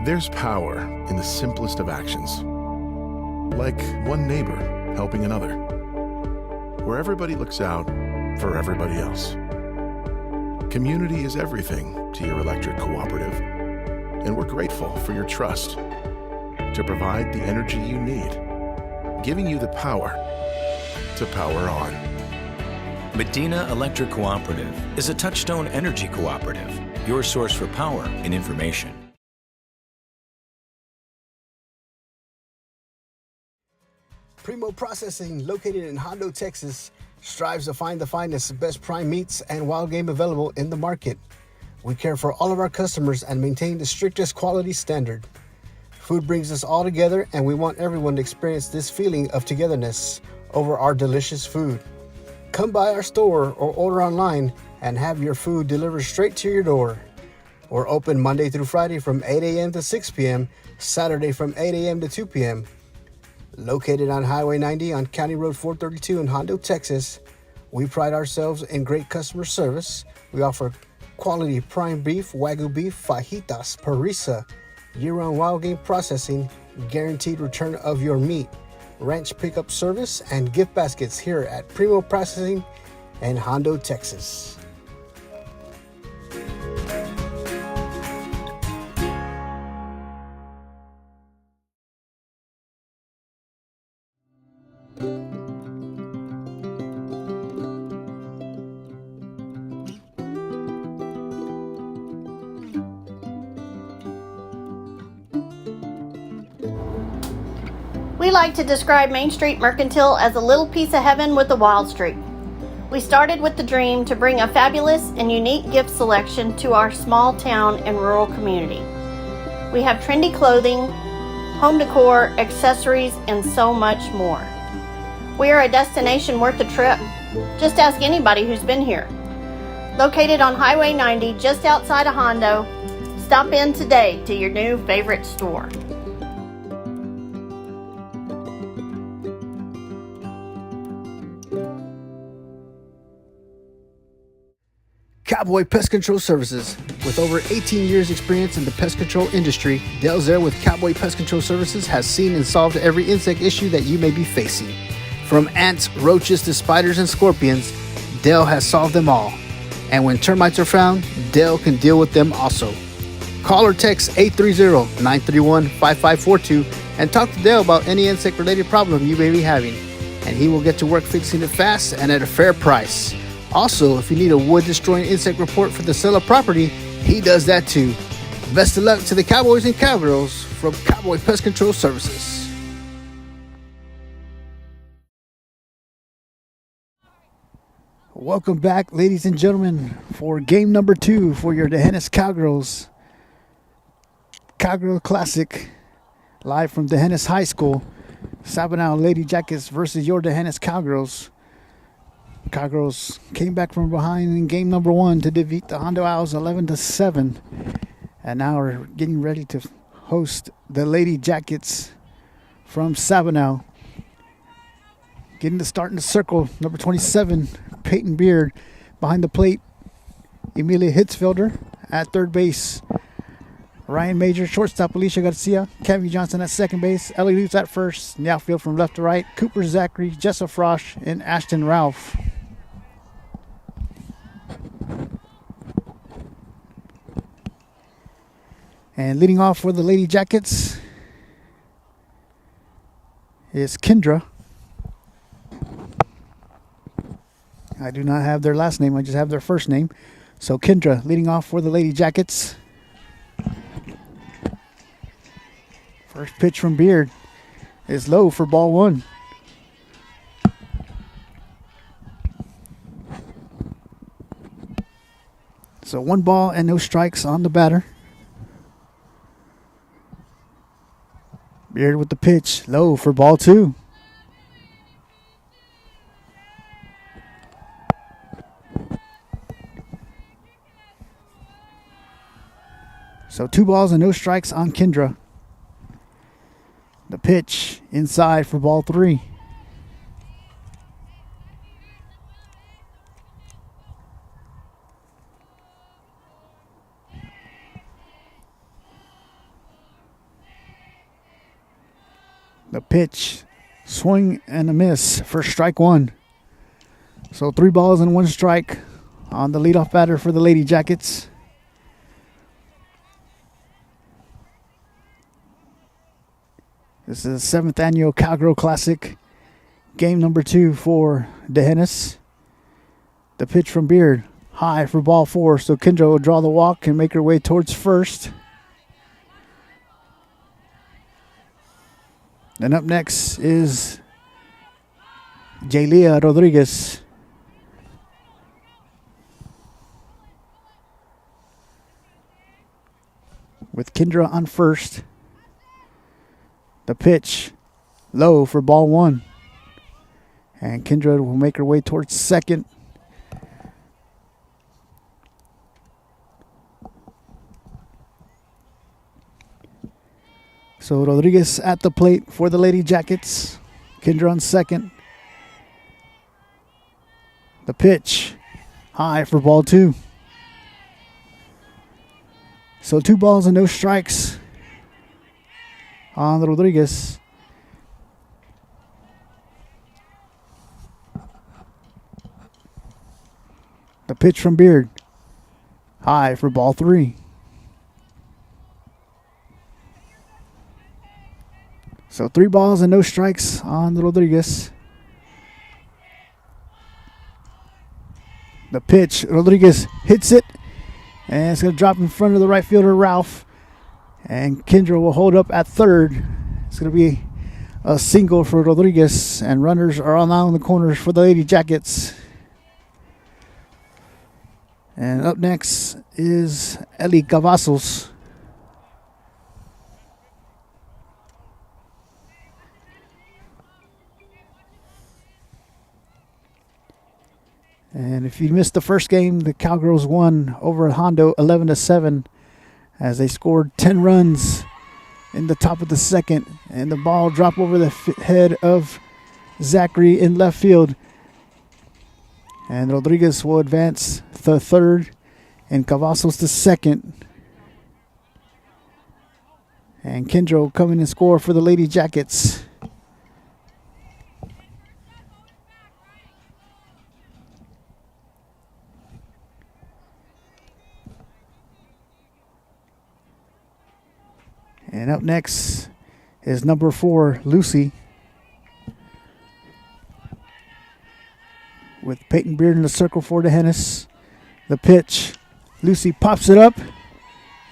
There's power in the simplest of actions, like one neighbor helping another, where everybody looks out for everybody else. Community is everything to your electric cooperative, and we're grateful for your trust to provide the energy you need, giving you the power to power on. Medina Electric Cooperative is a Touchstone Energy Cooperative, your source for power and information. Primo Processing, located in Hondo, Texas, strives to find the finest, best prime meats and wild game available in the market. We care for all of our customers and maintain the strictest quality standard. Food brings us all together, and we want everyone to experience this feeling of togetherness over our delicious food. Come by our store or order online and have your food delivered straight to your door. We're open Monday through Friday from 8 a.m. to 6 p.m., Saturday from 8 a.m. to 2 p.m. Located on Highway 90 on County Road 432 in Hondo, Texas, we pride ourselves in great customer service. We offer quality prime beef, Wagyu beef, fajitas, parisa, year-round wild game processing, guaranteed return of your meat, ranch pickup service, and gift baskets here at Primo Processing in Hondo, Texas. We like to describe Main Street Mercantile as a little piece of heaven with a wild streak. We started with the dream to bring a fabulous and unique gift selection to our small town and rural community. We have trendy clothing, home decor, accessories, and so much more. We are a destination worth a trip. Just ask anybody who's been here. Located on Highway 90 just outside of Hondo, stop in today to your new favorite store. Cowboy Pest Control Services. With over 18 years experience in the pest control industry, Dale Zare with Cowboy Pest Control Services has seen and solved every insect issue that you may be facing. From ants, roaches to spiders and scorpions, Dale has solved them all. And when termites are found, Dale can deal with them also. Call or text 830-931-5542 and talk to Dale about any insect-related problem you may be having. And he will get to work fixing it fast and at a fair price. Also, if you need a wood-destroying insect report for the sale of property, he does that too. Best of luck to the Cowboys and Cowgirls from Cowboy Pest Control Services. Welcome back, ladies and gentlemen, for game number 2 for your D'Hanis Cowgirls. Cowgirl Classic, live from D'Hanis High School. Sabinal Lady Jackets versus your D'Hanis Cowgirls. Cowgirls came back from behind in game number 1 to defeat the Hondo Owls 11-7. And now we're getting ready to host the Lady Jackets from Sabinal. Getting the start in the circle, number 27, Peyton Beard. Behind the plate, Emilia Hitzfelder. At third base, Ryan Major. Shortstop, Alicia Garcia. Kevin Johnson at second base. Ellie Lutz at first. In the outfield from left to right, Cooper Zachary, Jessa Frosch, and Ashton Ralph. And leading off for the Lady Jackets is Kendra. I do not have their last name. I just have their first name. So Kendra leading off for the Lady Jackets. First pitch from Beard is low for ball one. So 1 ball and no strikes on the batter. Beard with the pitch, low for ball two. So 2 balls and no strikes on Kendra. The pitch inside for ball three. The pitch, swing and a miss for strike one. So 3 balls and 1 strike on the leadoff batter for the Lady Jackets. This is the 7th annual Cowgirl Classic. Game number 2 for DeHennis. The pitch from Beard, high for ball 4. So Kendra will draw the walk and make her way towards first. And up next is Jaylia Rodriguez. With Kendra on first. The pitch, low for ball 1. And Kendra will make her way towards second. So Rodriguez at the plate for the Lady Jackets. Kendra on second. The pitch, high for ball 2. So 2 balls and no strikes on Rodriguez. The pitch from Beard, high for ball 3. So 3 balls and no strikes on Rodriguez. The pitch, Rodriguez hits it, and it's going to drop in front of the right fielder, Ralph. And Kendra will hold up at third. It's going to be a single for Rodriguez, and runners are all now in the corners for the Lady Jackets. And up next is Eli Cavazos. And if you missed the first game, the Cowgirls won over Hondo 11-7 as they scored 10 runs in the top of the second. And the ball dropped over the head of Zachary in left field. And Rodriguez will advance to third and Cavazos to second. And Kendra will come in and score for the Lady Jackets. And up next is number 4, Lucy. With Peyton Beard in the circle for DeHennis. The pitch, Lucy pops it up.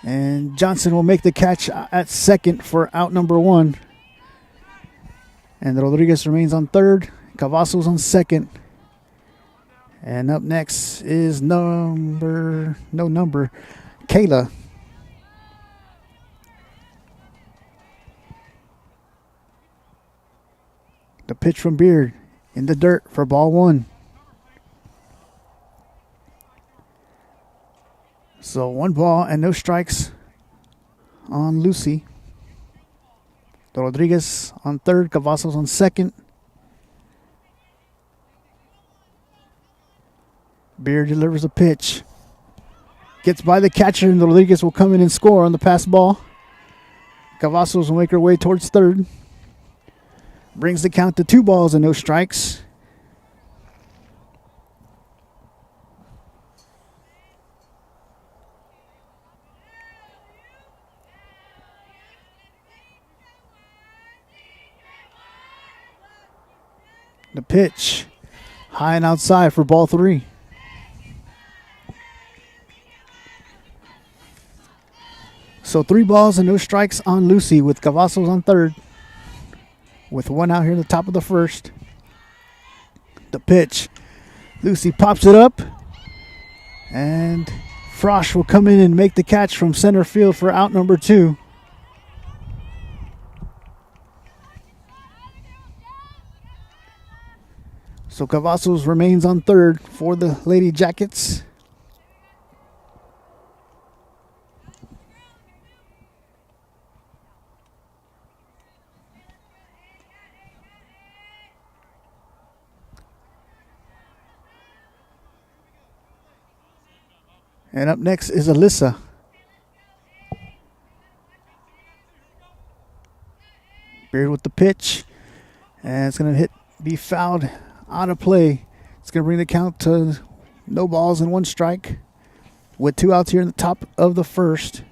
And Johnson will make the catch at second for out number 1. And Rodriguez remains on third. Cavazos on second. And up next is Kayla. The pitch from Beard in the dirt for ball 1. So 1 ball and no strikes on Lucy. Rodriguez on third, Cavazos on second. Beard delivers a pitch. Gets by the catcher, and Rodriguez will come in and score on the pass ball. Cavazos will make her way towards third. Brings the count to 2 balls and no strikes. The pitch, High and outside for ball 3. So 3 balls and no strikes on Lucy with Cavazos on third. With 1 out here in the top of the first. The pitch. Lucy pops it up. And Frosch will come in and make the catch from center field for out number 2. So Cavazos remains on third for the Lady Jackets. And up next is Alyssa. Beard with the pitch. And it's going to be fouled out of play. It's going to bring the count to no balls and 1 strike. With 2 outs here in the top of the first.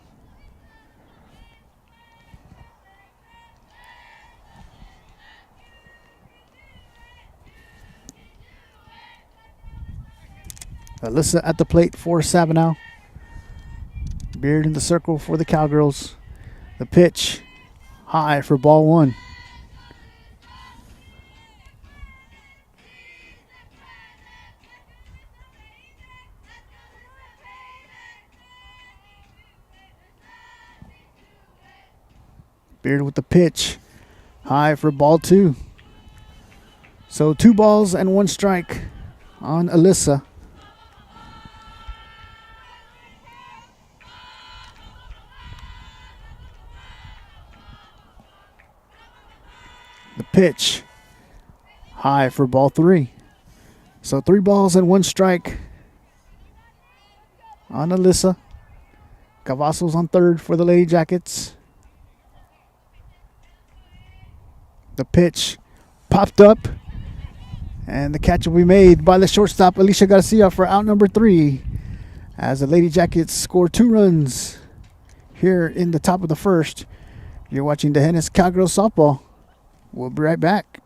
Alyssa at the plate for Sabinal. Beard in the circle for the Cowgirls. The pitch high for ball 1. Beard with the pitch high for ball 2. So 2 balls and 1 strike on Alyssa. The pitch high for ball 3. So 3 balls and 1 strike on Alyssa. Cavazos on third for the Lady Jackets. The pitch popped up. And the catch will be made by the shortstop, Alicia Garcia, for out number 3. As the Lady Jackets score 2 runs here in the top of the first. You're watching the Hennis Cowgirls softball. We'll be right back.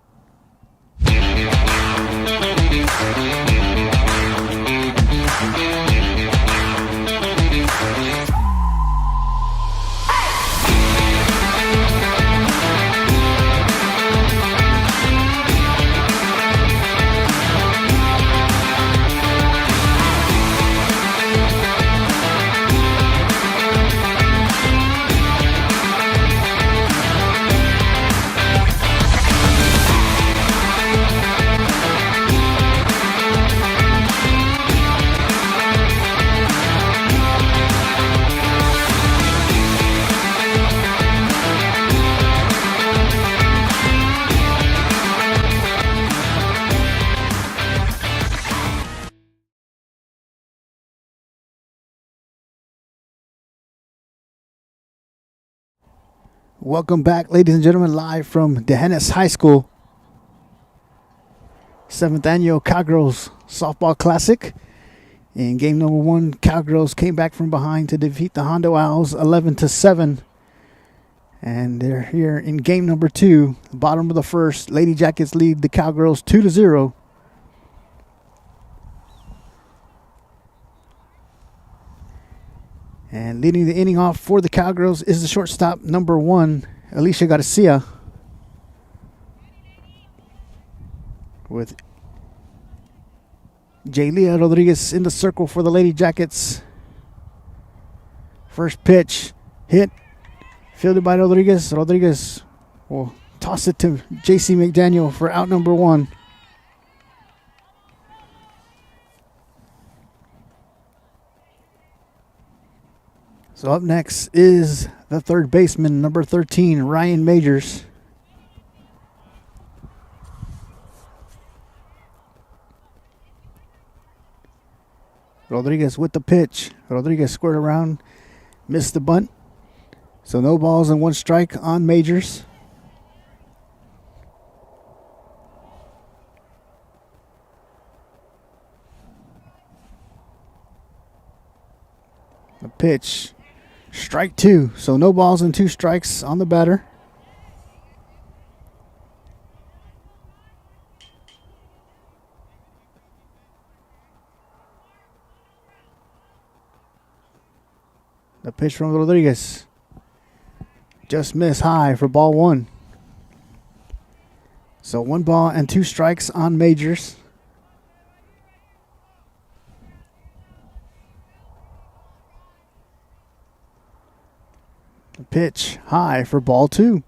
Welcome back, ladies and gentlemen, live from Dehennis High School. 7th Annual Cowgirls Softball Classic. In game number 1, Cowgirls came back from behind to defeat the Hondo Owls 11-7. And they're here in game number 2, bottom of the first. Lady Jackets lead the Cowgirls 2-0. And leading the inning off for the Cowgirls is the shortstop, number 1, Alicia Garcia. With Jaylia Rodriguez in the circle for the Lady Jackets. First pitch, hit, fielded by Rodriguez. Rodriguez will toss it to J.C. McDaniel for out number 1. So up next is the third baseman, number 13, Ryan Majors. Rodriguez with the pitch. Rodriguez squared around, missed the bunt. So no balls and 1 strike on Majors. The pitch. Strike 2. So no balls and 2 strikes on the batter. The pitch from Rodriguez. Just missed high for ball 1. So 1 ball and 2 strikes on Majors. The pitch high for ball 2.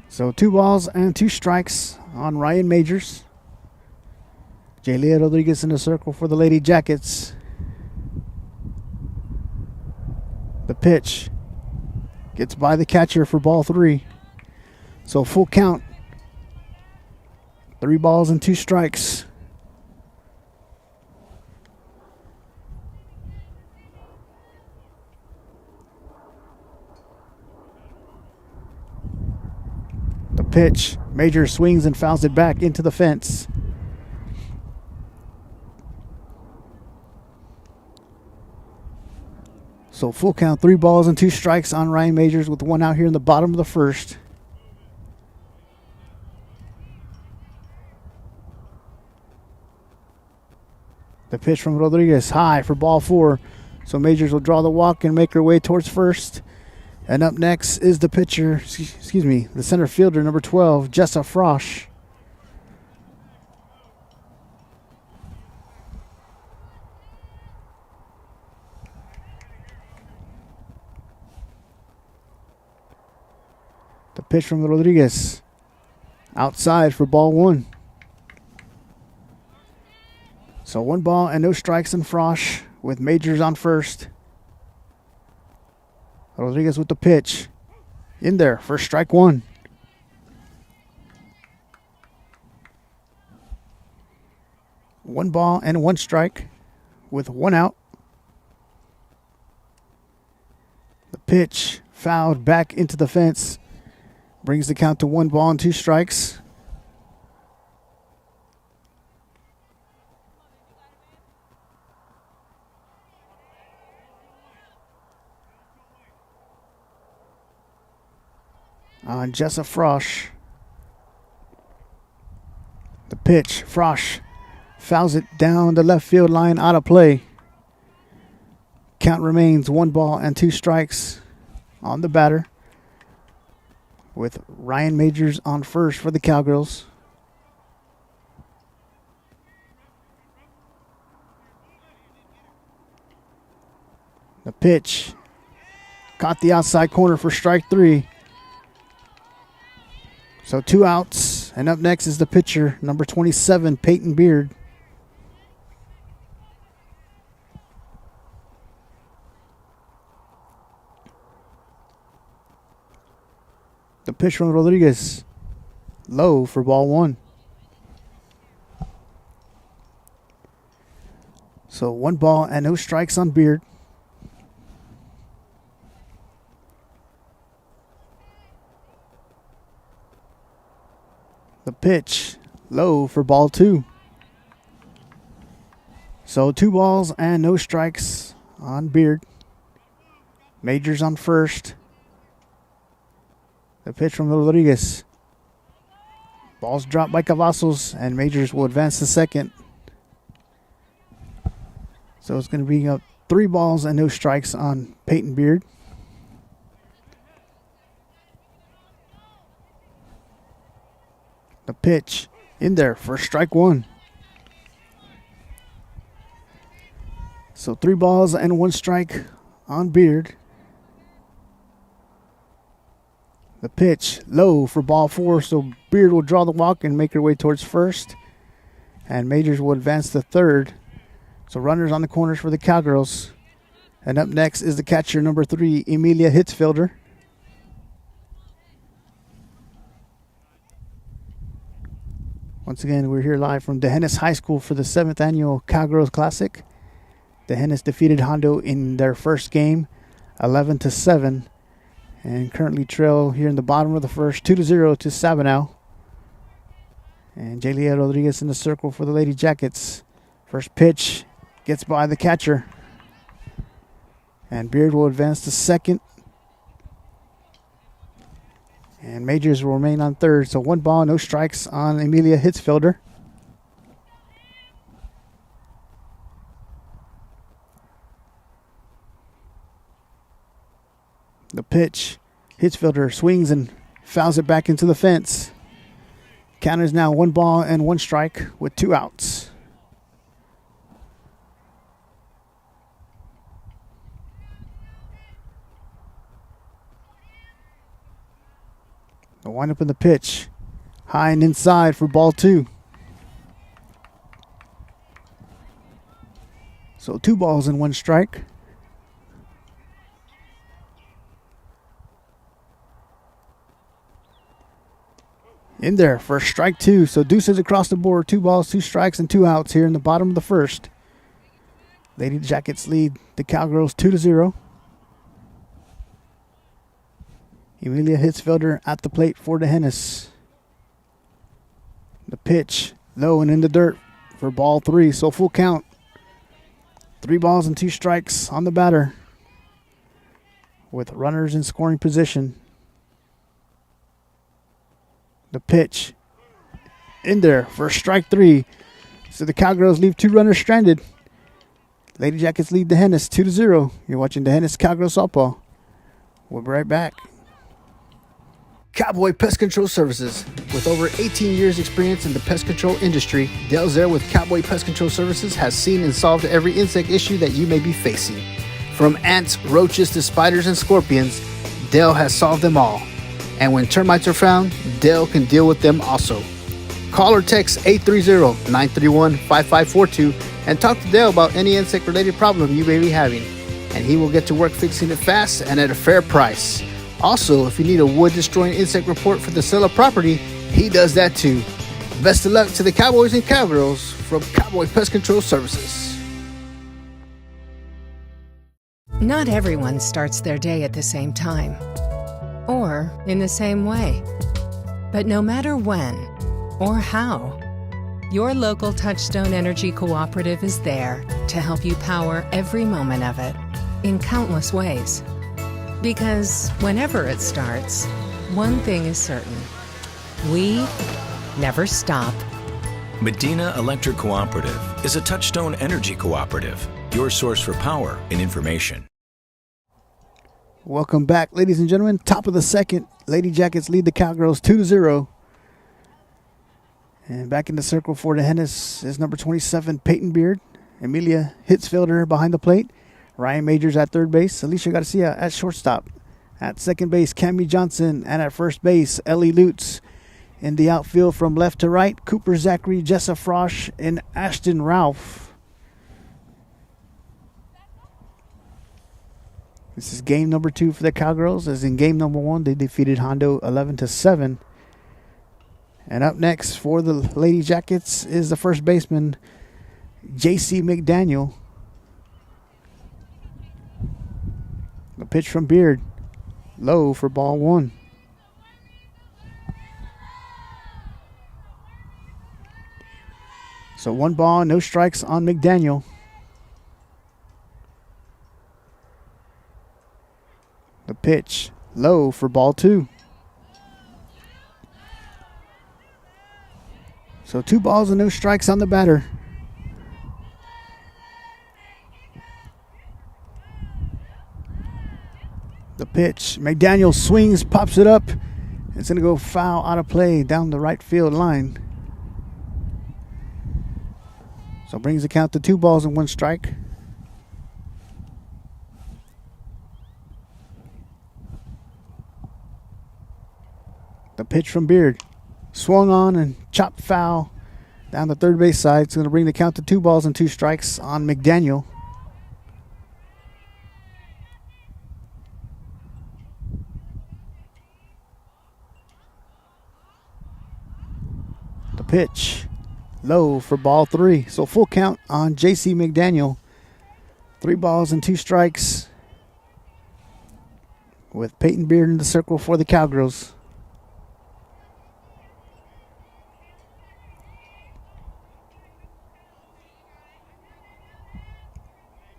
So 2 balls and 2 strikes on Ryan Majors. Jalea Rodriguez in the circle for the Lady Jackets. The pitch gets by the catcher for ball 3. So full count. 3 balls and 2 strikes. The pitch. Major swings and fouls it back into the fence. So full count, 3 balls and 2 strikes on Ryan Majors with 1 out here in the bottom of the first. The pitch from Rodriguez high for ball 4. So Majors will draw the walk and make her way towards first. And up next is the pitcher, the center fielder, number 12, Jessa Frosch. The pitch from Rodriguez. Outside for ball 1. So 1 ball and no strikes on Frosch with Majors on first. Rodriguez with the pitch. In there for strike 1. One ball and 1 strike with 1 out. The pitch fouled back into the fence. Brings the count to 1 ball and 2 strikes. On Jessa Frosch. The pitch. Frosch fouls it down the left field line, out of play. Count remains 1 ball and 2 strikes on the batter, with Ryan Majors on first for the Cowgirls. The pitch caught the outside corner for strike 3. So 2 outs, and up next is the pitcher, number 27, Peyton Beard. The pitch from Rodriguez, low for ball 1. So 1 ball and no strikes on Beard. The pitch, low for ball 2. So 2 balls and no strikes on Beard. Majors on first. The pitch from Rodriguez. Ball's dropped by Cavazos, and Majors will advance to second. So it's going to be up 3 balls and no strikes on Peyton Beard. The pitch in there for strike 1. So 3 balls and 1 strike on Beard. The pitch low for ball 4. So Beard will draw the walk and make her way towards first. And Majors will advance to third. So runners on the corners for the Cowgirls. And up next is the catcher, number 3, Emilia Hitzfelder. Once again, we're here live from Dehennis High School for the 7th annual Cowgirls Classic. Dehennis defeated Hondo in their first game, 11-7, and currently trail here in the bottom of the first, 2-0 to Sabinal. And Jalea Rodriguez in the circle for the Lady Jackets. First pitch gets by the catcher, and Beard will advance to second. And Majors will remain on third. So 1 ball, no strikes on Emilia Hitzfelder. The pitch. Hits fielder, swings and fouls it back into the fence. Count is now 1 ball and 1 strike with 2 outs. The windup in the pitch. High and inside for ball 2. So 2 balls and 1 strike. In there for strike 2. So deuces across the board. 2 balls, 2 strikes, and 2 outs here in the bottom of the first. Lady Jackets lead the Cowgirls 2-0. Emilia hits fielder at the plate for DeHennis. The pitch low and in the dirt for ball 3. So full count. 3 balls and 2 strikes on the batter with runners in scoring position. The pitch in there for strike 3. So the Cowgirls leave 2 runners stranded. Lady Jackets lead DeHennis 2-0. You're watching DeHennis Cowgirls softball. We'll be right back. Cowboy Pest Control Services. With over 18 years experience in the pest control industry, Dale Zare with Cowboy Pest Control Services has seen and solved every insect issue that you may be facing. From ants, roaches to spiders and scorpions, Dale has solved them all. And when termites are found, Dale can deal with them also. Call or text 830-931-5542 and talk to Dale about any insect-related problem you may be having. And he will get to work fixing it fast and at a fair price. Also, if you need a wood-destroying insect report for the sale of property, he does that too. Best of luck to the Cowboys and Cowgirls from Cowboy Pest Control Services. Not everyone starts their day at the same time or in the same way. But no matter when or how, your local Touchstone Energy Cooperative is there to help you power every moment of it in countless ways. Because whenever it starts, one thing is certain: we never stop. Medina Electric Cooperative is a Touchstone Energy Cooperative, your source for power and information. Welcome back, ladies and gentlemen. Top of the second. Lady Jackets lead the Cowgirls 2-0. And back in the circle for DeHennis is number 27, Peyton Beard. Emilia hits fielder behind the plate. Ryan Majors at third base. Alicia Garcia at shortstop. At second base, Cammie Johnson. And at first base, Ellie Lutz. In the outfield from left to right, Cooper Zachary, Jessa Frosch, and Ashton Ralph. This is game number 2 for the Cowgirls, as in game number 1 they defeated Hondo 11-7. And up next for the Lady Jackets is the first baseman, J.C. McDaniel. The pitch from Beard, low for ball 1. So 1 ball, no strikes on McDaniel. The pitch, low for ball 2. So 2 balls and no strikes on the batter. The pitch, McDaniel swings, pops it up. It's going to go foul out of play down the right field line. So brings the count to 2 balls and 1 strike. The pitch from Beard. Swung on and chopped foul down the third base side. It's going to bring the count to 2 balls and 2 strikes on McDaniel. The pitch. Low for ball 3. So full count on J.C. McDaniel. 3 balls and 2 strikes. With Peyton Beard in the circle for the Cowgirls.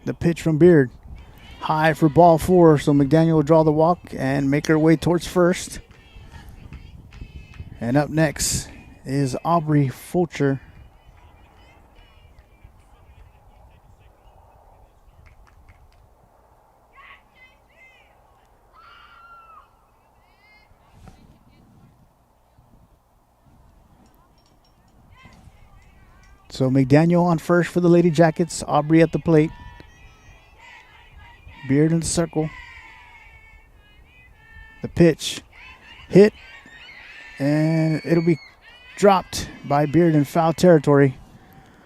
The pitch from Beard. High for ball 4. So McDaniel will draw the walk and make her way towards first. And up next is Aubrey Fulcher. So McDaniel on first for the Lady Jackets. Aubrey at the plate. Beard in the circle. The pitch. Hit. And it'll be dropped by Beard in foul territory.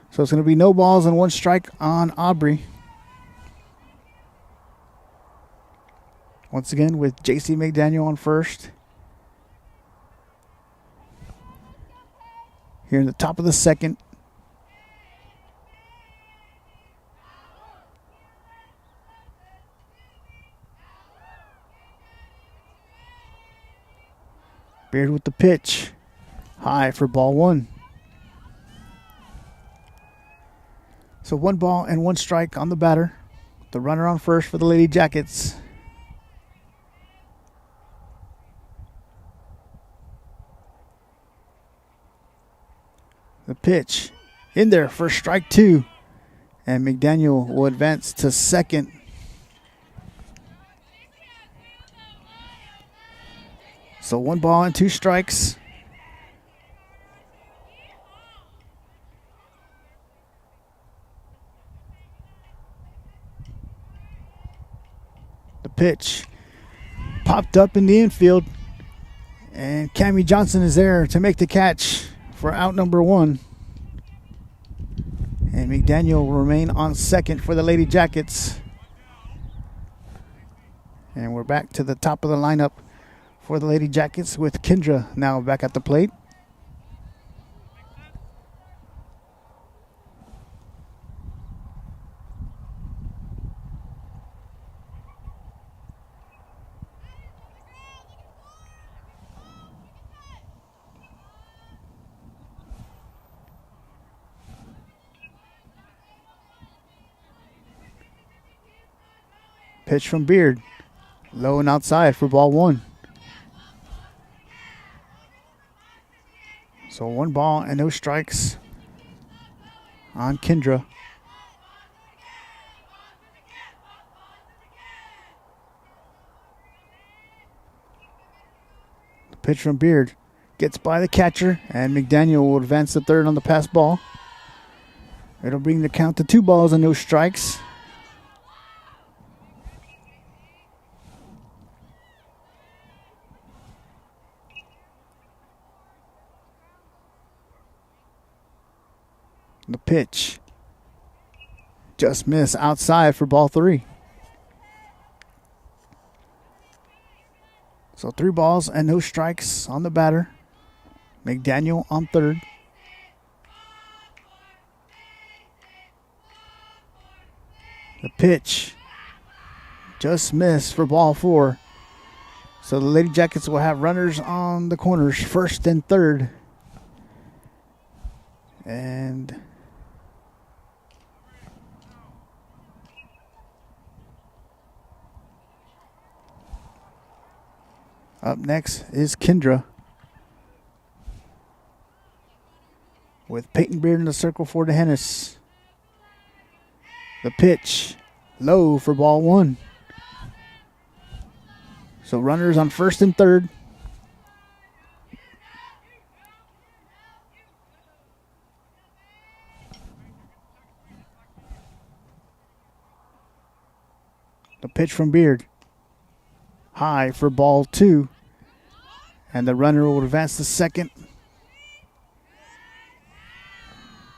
So it's going to be no balls and 1 strike on Aubrey. Once again with J.C. McDaniel on first. Here in the top of the second. Beard with the pitch. High for ball 1. So 1 ball and 1 strike on the batter. The runner on first for the Lady Jackets. The pitch in there for strike 2. And McDaniel will advance to second. So 1 ball and 2 strikes. The pitch popped up in the infield. And Cammie Johnson is there to make the catch for out number 1. And McDaniel will remain on second for the Lady Jackets. And we're back to the top of the lineup for the Lady Jackets with Kendra now back at the plate. Pitch from Beard. Low and outside for ball 1. So 1 ball and no strikes on Kendra. The pitch from Beard gets by the catcher, and McDaniel will advance to third on the pass ball. It'll bring the count to 2 balls and no strikes. The pitch just missed outside for ball 3. So 3 balls and no strikes on the batter. McDaniel on third. The pitch just missed for ball 4. So the Lady Jackets will have runners on the corners, first and third. And up next is Kendra with Peyton Beard in the circle for DeHennis. The pitch low for ball 1. So runners on first and third. The pitch from Beard. High for ball 2. And the runner will advance to second.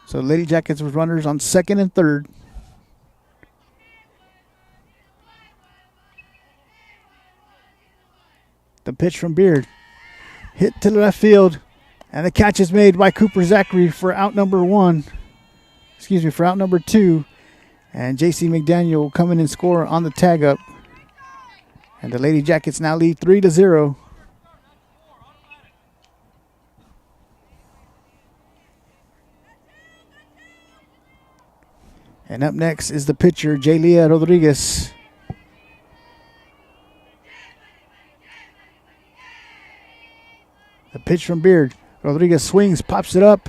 So Lady Jackets with runners on second and third. The pitch from Beard. Hit to left field. And the catch is made by Cooper Zachary for out number 1. For out number 2. And J.C. McDaniel will come in and score on the tag up. And the Lady Jackets now lead 3-0. And up next is the pitcher, Jaylia Rodriguez. The pitch from Beard. Rodriguez swings, pops it up,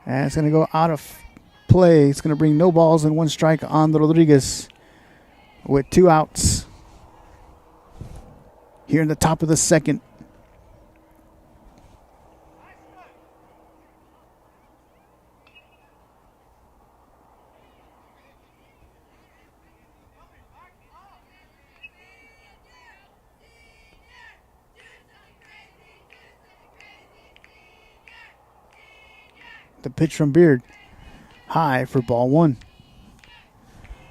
and it's going to go out of play. It's going to bring no balls and 1 strike on the Rodriguez with 2 outs. Here in the top of the second. The pitch from Beard. High for ball one.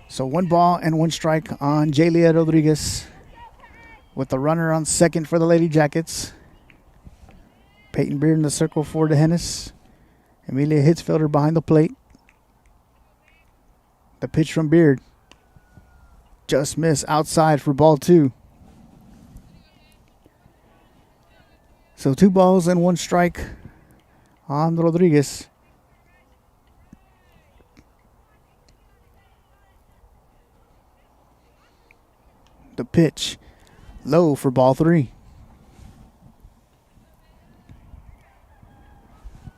So 1 ball and 1 strike on Jalia Rodriguez, with the runner on second for the Lady Jackets. Peyton Beard in the circle for the Hennis. Emilia Hitzfelder behind the plate. The pitch from Beard. Just miss outside for ball 2. So 2 balls and 1 strike on Rodriguez. The pitch low for ball 3.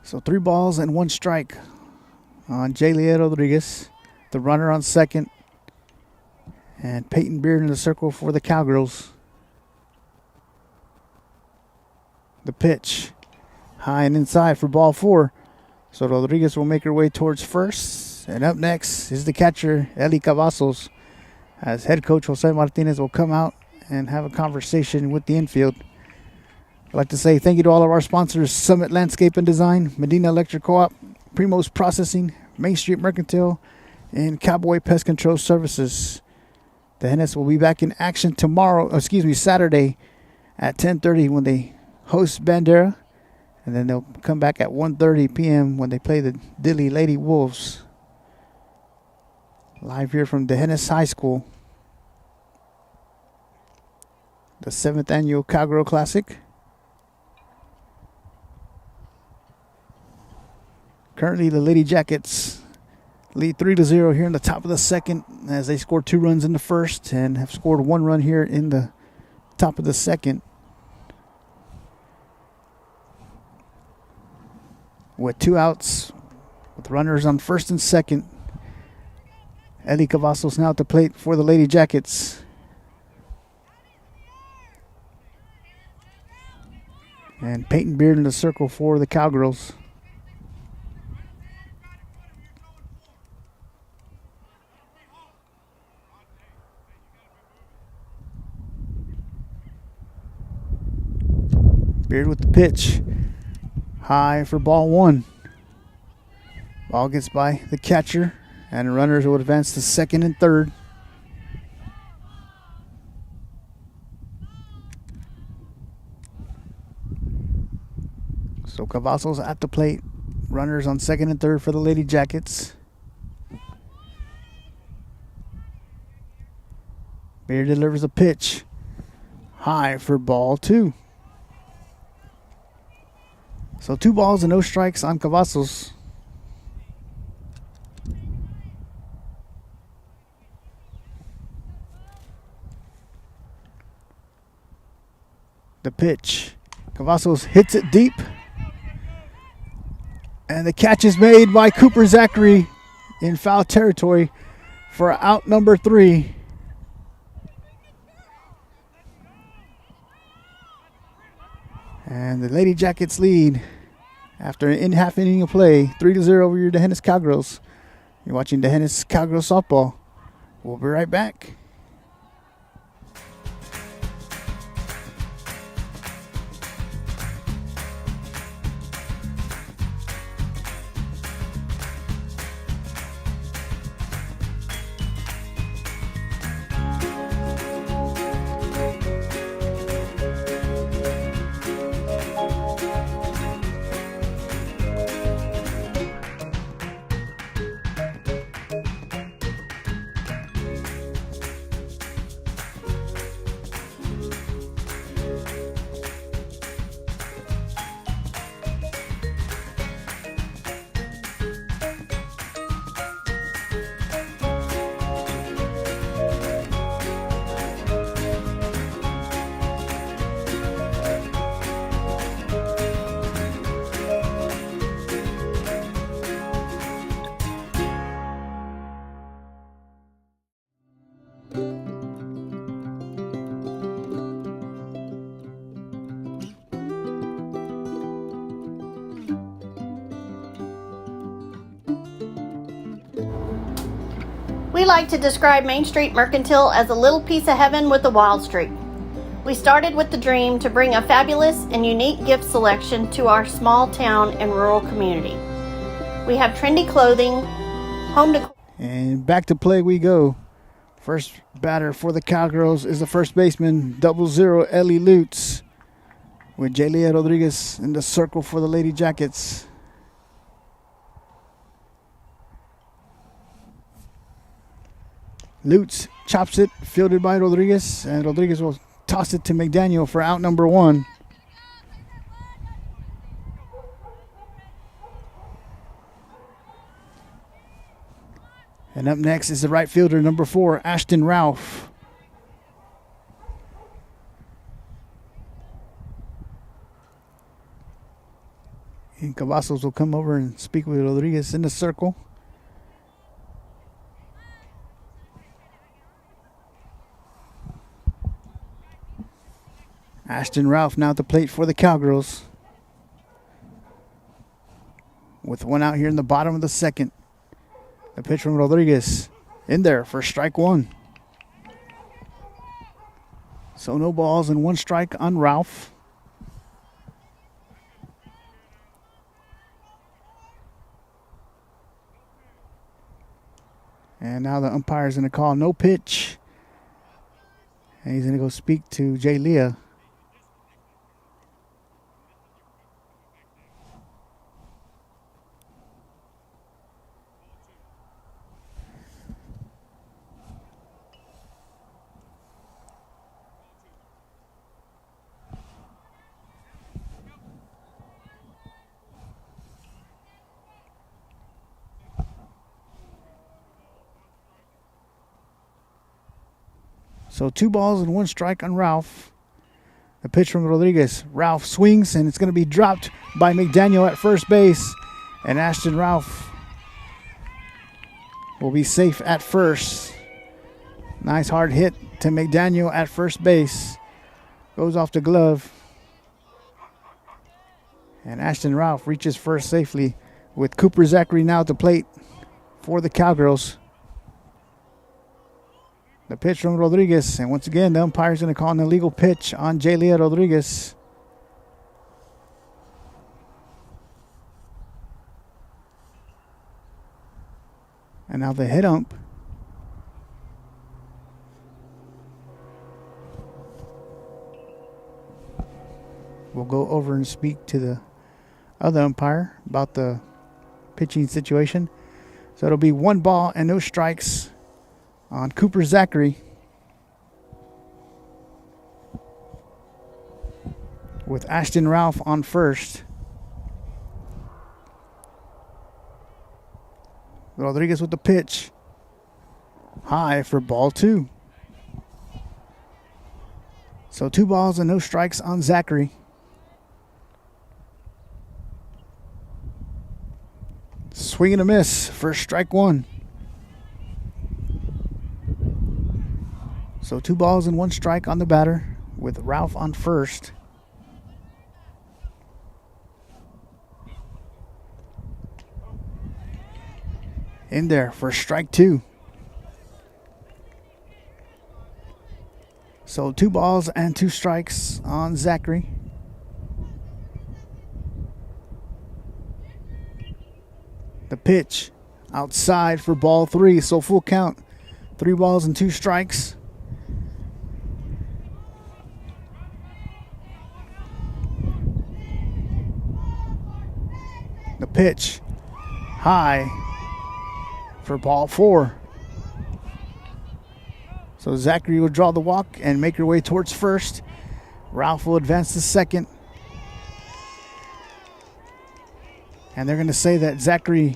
So 3 balls and 1 strike on Jalia Rodriguez. The runner on second. And Peyton Beard in the circle for the Cowgirls. The pitch high and inside for ball 4. So Rodriguez will make her way towards first. And up next is the catcher, Eli Cavazos, as head coach Jose Martinez will come out and have a conversation with the infield. I'd like to say thank you to all of our sponsors: Summit Landscape and Design, Medina Electric Co-op, Primo's Processing, Main Street Mercantile, and Cowboy Pest Control Services. The Hennis will be back in action Saturday at 10:30 when they host Bandera, and then they'll come back at 1:30 p.m. when they play the Dilley Lady Wolves. Live here from the Hennis High School. The 7th annual Cowgirl Classic. Currently, the Lady Jackets lead 3-0 here in the top of the second, as they scored 2 runs in the first and have scored 1 run here in the top of the second. With 2 outs, with runners on first and second. Eli Cavazos now at the plate for the Lady Jackets. And Peyton Beard in the circle for the Cowgirls. Beard with the pitch. High for ball 1. Ball gets by the catcher, and the runners will advance to second and third. So Cavazos at the plate. Runners on second and third for the Lady Jackets. Beard delivers a pitch. High for ball 2. So 2 balls and no strikes on Cavazos. The pitch. Cavazos hits it deep. And the catch is made by Cooper Zachary in foul territory for out number 3. And the Lady Jackets lead after an half inning of play, 3-0 over your Hennis Cowgirls. You're watching the Hennis Cowgirls softball. We'll be right back. We like to describe Main Street Mercantile as a little piece of heaven with a wild streak. We started with the dream to bring a fabulous and unique gift selection to our small town and rural community. We have trendy clothing, home decor. And back to play we go. First batter for the Cowgirls is the first baseman, 00 Ellie Lutz, with Jalia Rodriguez in the circle for the Lady Jackets. Lutz chops it, fielded by Rodriguez, and Rodriguez will toss it to McDaniel for out number 1. And up next is the right fielder, number 4, Ashton Ralph. And Cavazos will come over and speak with Rodriguez in the circle. Ashton Ralph now at the plate for the Cowgirls. With one out here in the bottom of the second. The pitch from Rodriguez in there for strike 1. So no balls and 1 strike on Ralph. And now the umpire's going to call no pitch. And he's going to go speak to Jay Leah. So 2 balls and 1 strike on Ralph. The pitch from Rodriguez. Ralph swings, and it's going to be dropped by McDaniel at first base. And Ashton Ralph will be safe at first. Nice hard hit to McDaniel at first base. Goes off the glove. And Ashton Ralph reaches first safely with Cooper Zachary now at the plate for the Cowgirls. The pitch from Rodriguez, and once again, the umpire's going to call an illegal pitch on Jalia Rodriguez. And now the head ump. We'll go over and speak to the other umpire about the pitching situation. So it'll be 1 ball and no strikes on Cooper Zachary, with Ashton Ralph on first. Rodriguez with the pitch. High for ball 2. So 2 balls and no strikes on Zachary. Swing and a miss for strike 1. So 2 balls and 1 strike on the batter with Ralph on first. In there for strike 2. So 2 balls and 2 strikes on Zachary. The pitch outside for ball 3. So full count. 3 balls and 2 strikes. The pitch high for ball 4. So Zachary will draw the walk and make her way towards first. Ralph will advance to second. And they're going to say that Zachary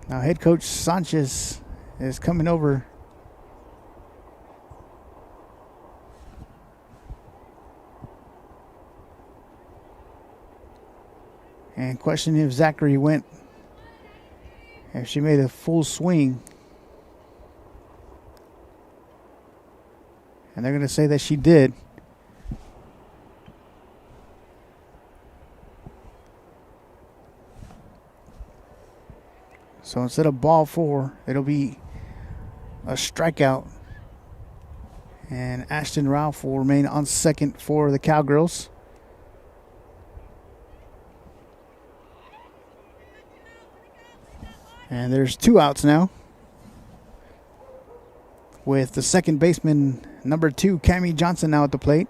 now head coach Sanchez is coming over. And questioning if Zachary went, if she made a full swing. And they're going to say that she did. So instead of ball 4, it'll be a strikeout. And Ashton Ralph will remain on second for the Cowgirls. And there's 2 outs now, with the second baseman, number 2, Cammie Johnson, now at the plate.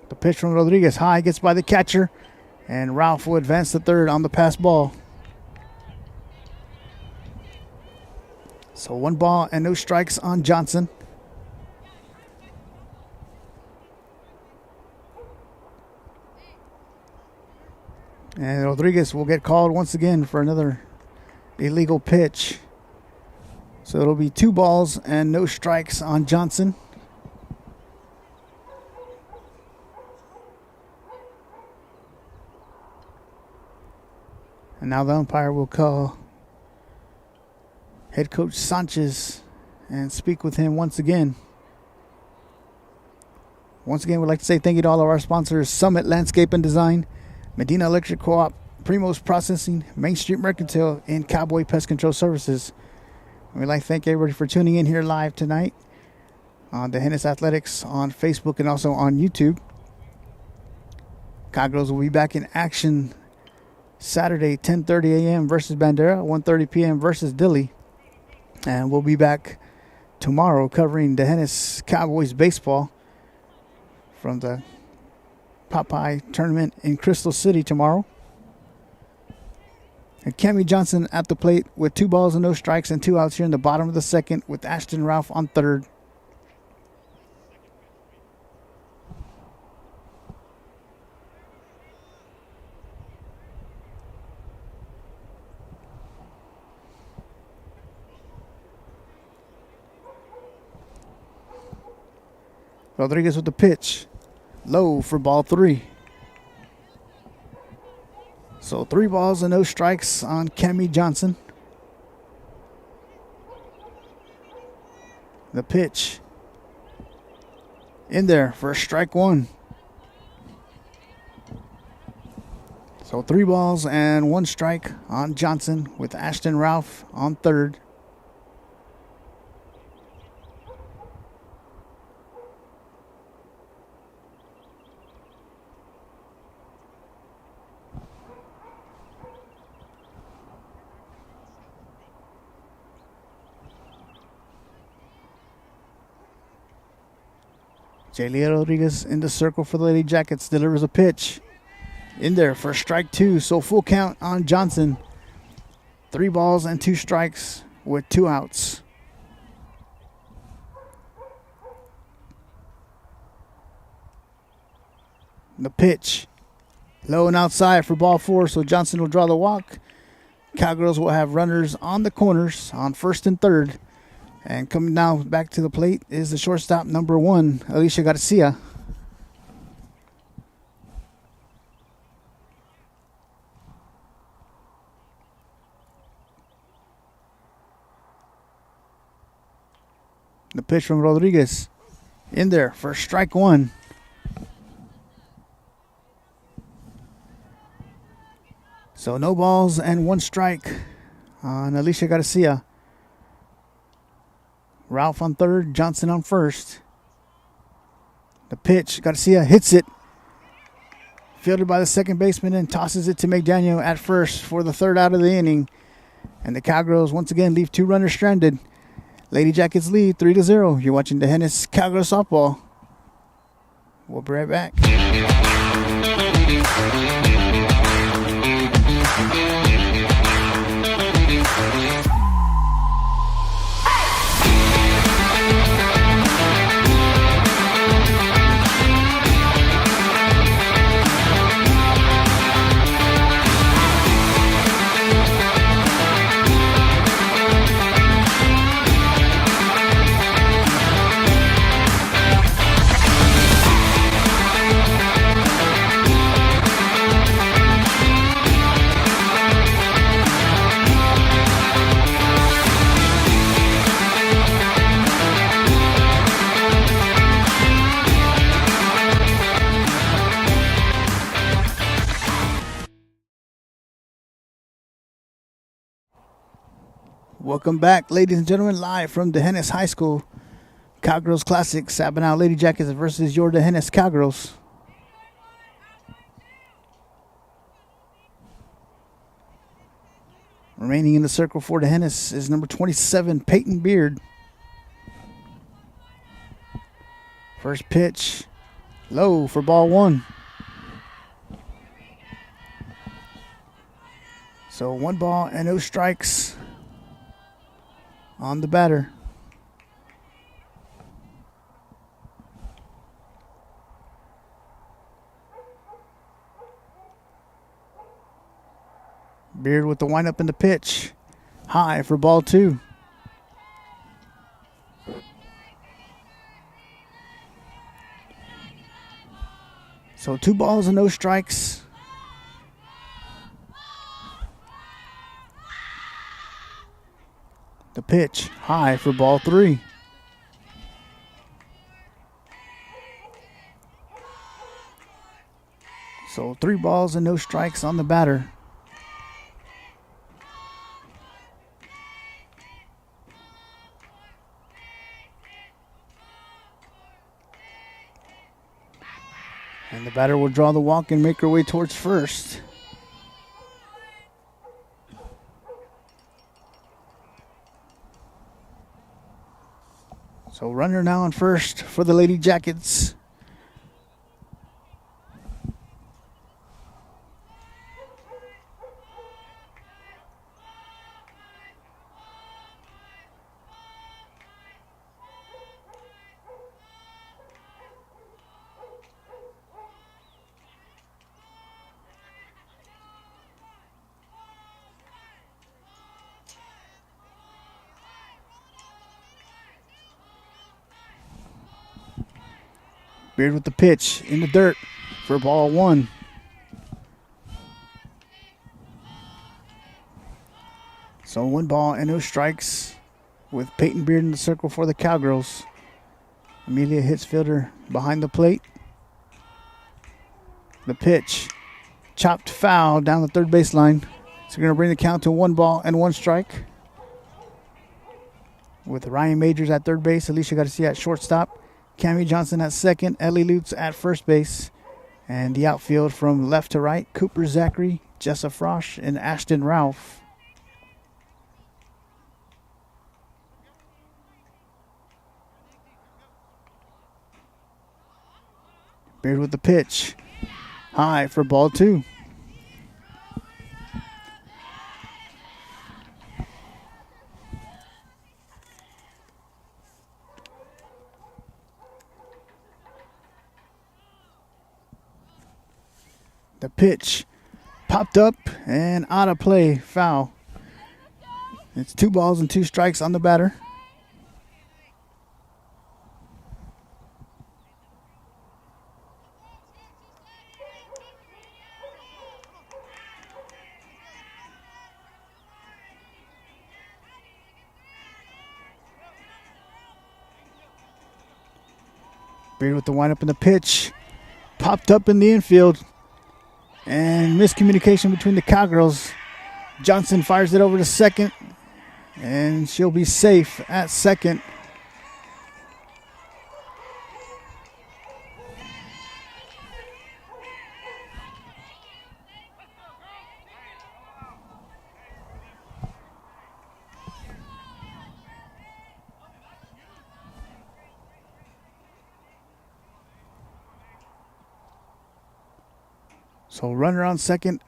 The pitch from Rodriguez high, gets by the catcher, and Ralph will advance to third on the pass ball. So 1 ball and no strikes on Johnson. And Rodriguez will get called once again for another illegal pitch. So it'll be 2 balls and no strikes on Johnson. And now the umpire will call head coach Sanchez and speak with him once again. Once again, we'd like to say thank you to all of our sponsors: Summit Landscape and Design, Medina Electric Co-op, Primo's Processing, Main Street Mercantile, and Cowboy Pest Control Services. And we'd like to thank everybody for tuning in here live tonight on the Hennis Athletics on Facebook and also on YouTube. Cowgirls will be back in action Saturday, 10:30 a.m. versus Bandera, 1:30 p.m. versus Dilley. And we'll be back tomorrow covering the Hennis Cowboys baseball from the Popeye tournament in Crystal City tomorrow. And Cammie Johnson at the plate with 2 balls and no strikes and 2 outs here in the bottom of the second, with Ashton Ralph on third. Rodriguez with the pitch. Low for ball 3. So 3 balls and no strikes on Cammie Johnson. The pitch. In there for strike 1. So 3 balls and 1 strike on Johnson, with Ashton Ralph on third. Jalea Rodriguez in the circle for the Lady Jackets, delivers a pitch. In there for strike 2, so full count on Johnson. 3 balls and 2 strikes with 2 outs. The pitch. Low and outside for ball 4, so Johnson will draw the walk. Cowgirls will have runners on the corners on first and third. And coming now back to the plate is the shortstop, number 1, Alicia Garcia. The pitch from Rodriguez. In there for strike 1. So no balls and 1 strike on Alicia Garcia. Ralph on third, Johnson on first. The pitch, Garcia hits it. Fielded by the second baseman and tosses it to McDaniel at first for the 3rd out of the inning. And the Cowgirls once again leave 2 runners stranded. Lady Jackets lead 3-0. You're watching the Hennis Cowgirls softball. We'll be right back. Welcome back, ladies and gentlemen, live from D'Hanis High School. Cowgirls Classic, Sabinal Lady Jackets versus your D'Hanis Cowgirls. Remaining in the circle for D'Hanis is number 27, Peyton Beard. First pitch, low for ball one. So 1 ball and no strikes on the batter. Beard with the windup and the pitch. High for ball 2. So 2 balls and no strikes. The pitch high for ball 3. So 3 balls and no strikes on the batter. And the batter will draw the walk and make her way towards first. So runner now on first for the Lady Jackets. Beard with the pitch in the dirt for ball 1. So 1 ball and no strikes with Peyton Beard in the circle for the Cowgirls. Amelia hits fielder behind the plate. The pitch chopped foul down the third baseline. So going to bring the count to 1 ball and 1 strike. With Ryan Majors at third base, Alicia Garcia at shortstop. Cammie Johnson at second, Ellie Lutz at first base. And the outfield from left to right, Cooper Zachary, Jessa Frosch, and Ashton Ralph. Beard with the pitch. High for ball 2. The pitch popped up and out of play, foul. It's 2 balls and 2 strikes on the batter. Beard with the windup and the pitch. Popped up in the infield. And miscommunication between the Cowgirls. Johnson fires it over to second. And she'll be safe at second. So runner on second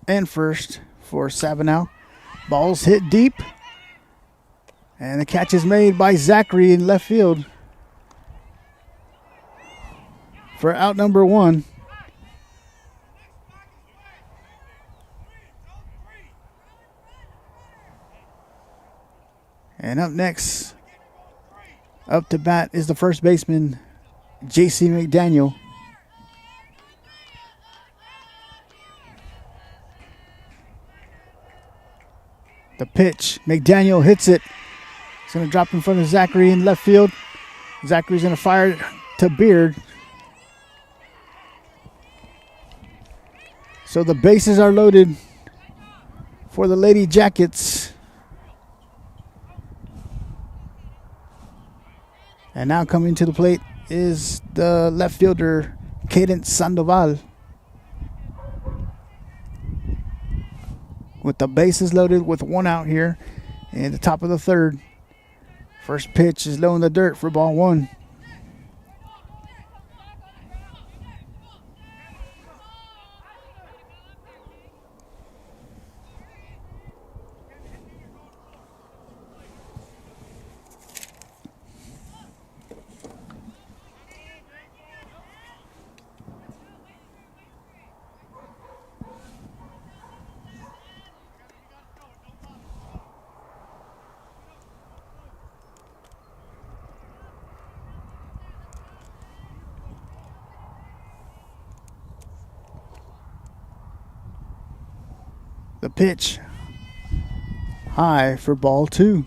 and first for Sabinal. Ball's hit deep. And the catch is made by Zachary in left field for out number 1. And up next, up to bat is the first baseman, J.C. McDaniel. The pitch, McDaniel hits it. It's going to drop in front of Zachary in left field. Zachary's going to fire it to Beard. So the bases are loaded for the Lady Jackets. And now coming to the plate is the left fielder, Cadence Sandoval. With the bases loaded with one out here in the top of the third. First pitch is low in the dirt for ball one. The pitch high for ball two.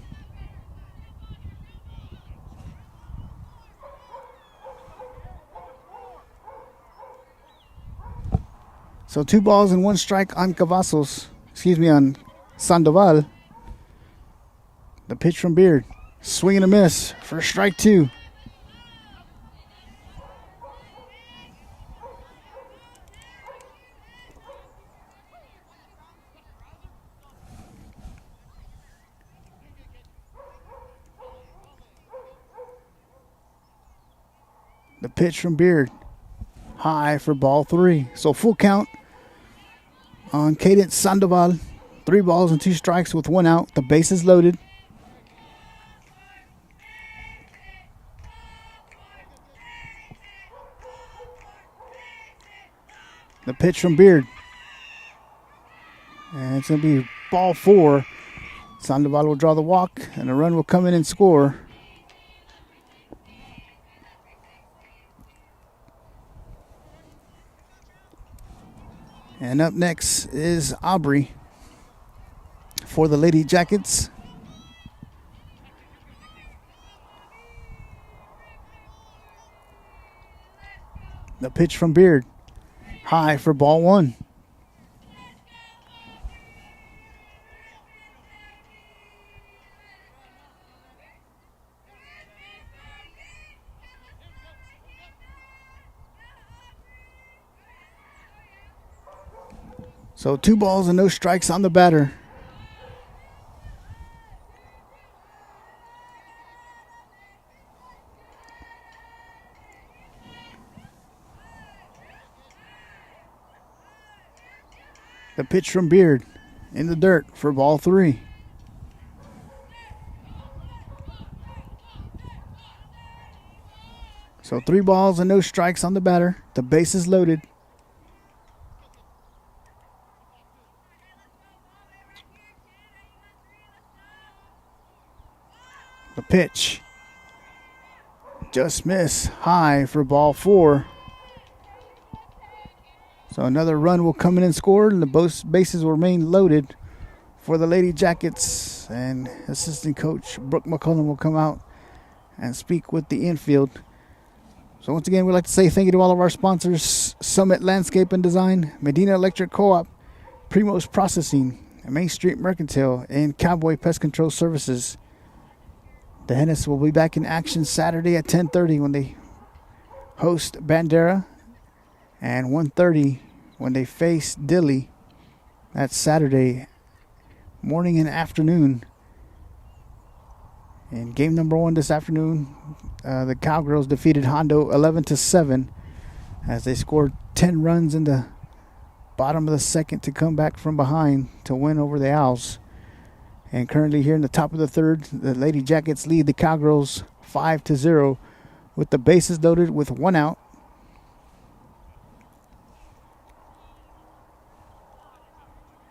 So 2 balls and 1 strike on on Sandoval. The pitch from Beard. Swing and a miss for strike 2. The pitch from Beard. High for ball 3. So full count on Cadence Sandoval. 3 balls and 2 strikes with 1 out. The bases loaded. The pitch from Beard. And it's going to be ball 4. Sandoval will draw the walk, and a run will come in and score. And up next is Aubrey for the Lady Jackets. The pitch from Beard. High for ball 1. So 2 balls and no strikes on the batter. The pitch from Beard in the dirt for ball 3. So 3 balls and no strikes on the batter. The bases loaded. The pitch. Just miss. High for ball 4. So another run will come in and score, and the both bases will remain loaded for the Lady Jackets. And assistant coach Brooke McCullum will come out and speak with the infield. So once again, we'd like to say thank you to all of our sponsors: Summit Landscape and Design, Medina Electric Co-op, Primos Processing, Main Street Mercantile, and Cowboy Pest Control Services. The Hennis will be back in action Saturday at 10:30 when they host Bandera, and 1:30 when they face Dilley. That's Saturday morning and afternoon. In game number 1 this afternoon, the Cowgirls defeated Hondo 11-7 as they scored 10 runs in the bottom of the second to come back from behind to win over the Owls. And currently here in the top of the third, the Lady Jackets lead the Cowgirls 5-0 with the bases loaded with 1 out.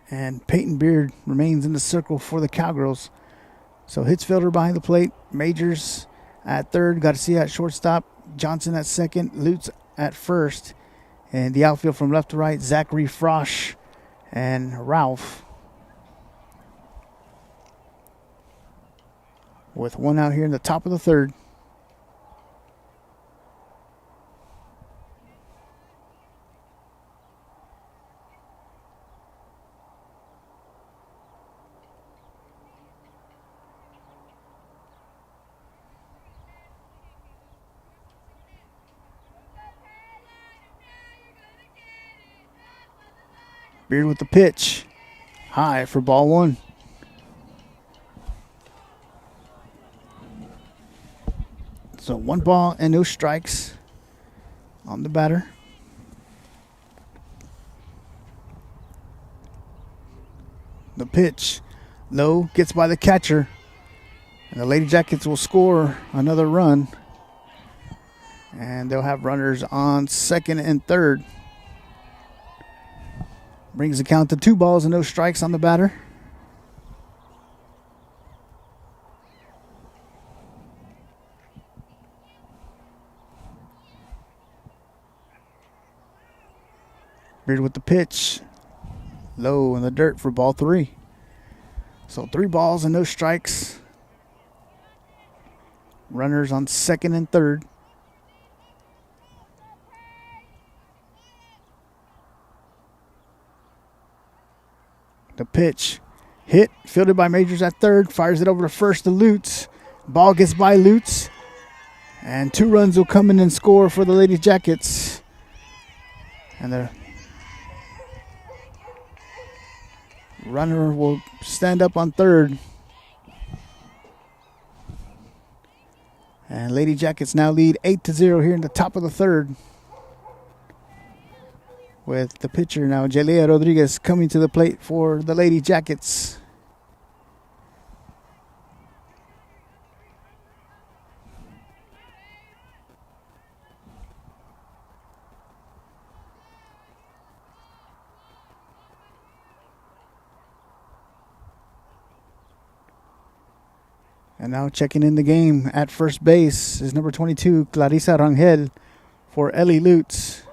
And Peyton Beard remains in the circle for the Cowgirls. So Hitzfelder behind the plate, Majors at third, Garcia at shortstop, Johnson at second, Lutz at first. And the outfield from left to right, Zachary Frosch and Ralph. With 1 out here in the top of the third. Beard with the pitch. High for ball 1. So 1 ball and no strikes on the batter. The pitch. Low, gets by the catcher. And the Lady Jackets will score another run. And they'll have runners on second and third. Brings the count to 2 balls and no strikes on the batter. Beard with the pitch. Low in the dirt for ball 3. So 3 balls and no strikes. Runners on second and third. The pitch. Hit. Fielded by Majors at third. Fires it over to first to Lutz. Ball gets by Lutz. And 2 runs will come in and score for the Lady Jackets. And the runner will stand up on third. And Lady Jackets now lead 8-0 here in the top of the third. With the pitcher now, Jalea Rodriguez, coming to the plate for the Lady Jackets. And now checking in the game at first base is number 22, Clarissa Rangel, for Ellie Lutz.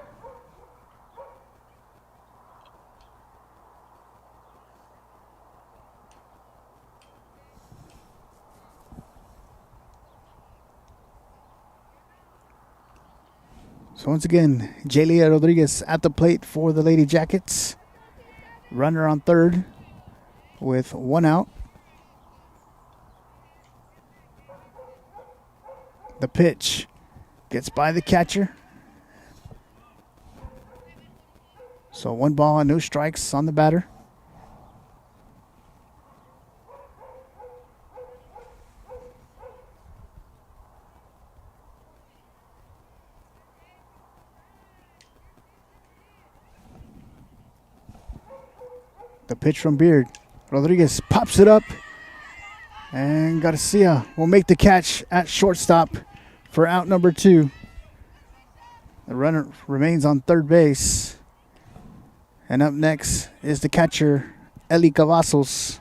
So once again, Jalea Rodriguez at the plate for the Lady Jackets. Runner on third with 1 out. The pitch gets by the catcher. So 1 ball and no strikes on the batter. The pitch from Beard. Rodriguez pops it up. And Garcia will make the catch at shortstop for out number 2. The runner remains on third base. And up next is the catcher, Eli Cavazos.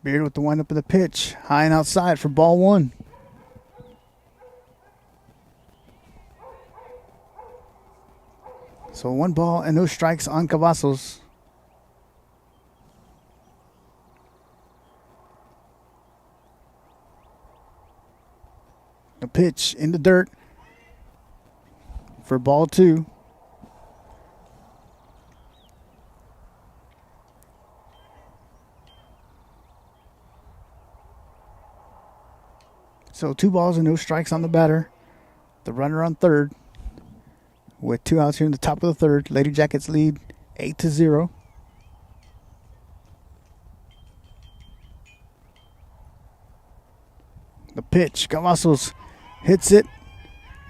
Beard with the windup of the pitch. High and outside for ball 1. So 1 ball and no strikes on Cavazos. The pitch in the dirt for ball 2. So 2 balls and no strikes on the batter. The runner on third. With 2 outs here in the top of the third. Lady Jackets lead 8-0. The pitch. Cavazos hits it.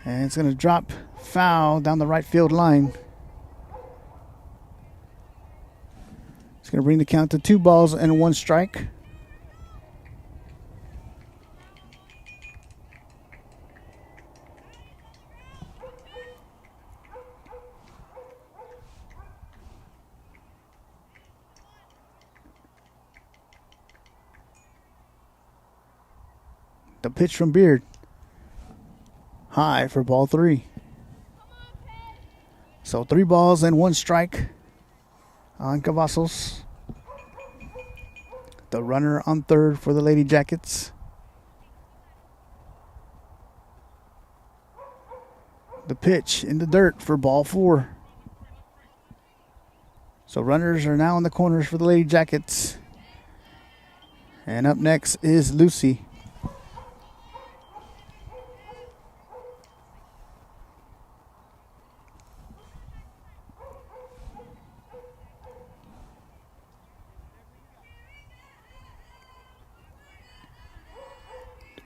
And it's going to drop foul down the right field line. It's going to bring the count to 2 balls and 1 strike. The pitch from Beard. High for ball 3. So 3 balls and 1 strike on Cavazos. The runner on third for the Lady Jackets. The pitch in the dirt for ball 4. So runners are now in the corners for the Lady Jackets. And up next is Lucy.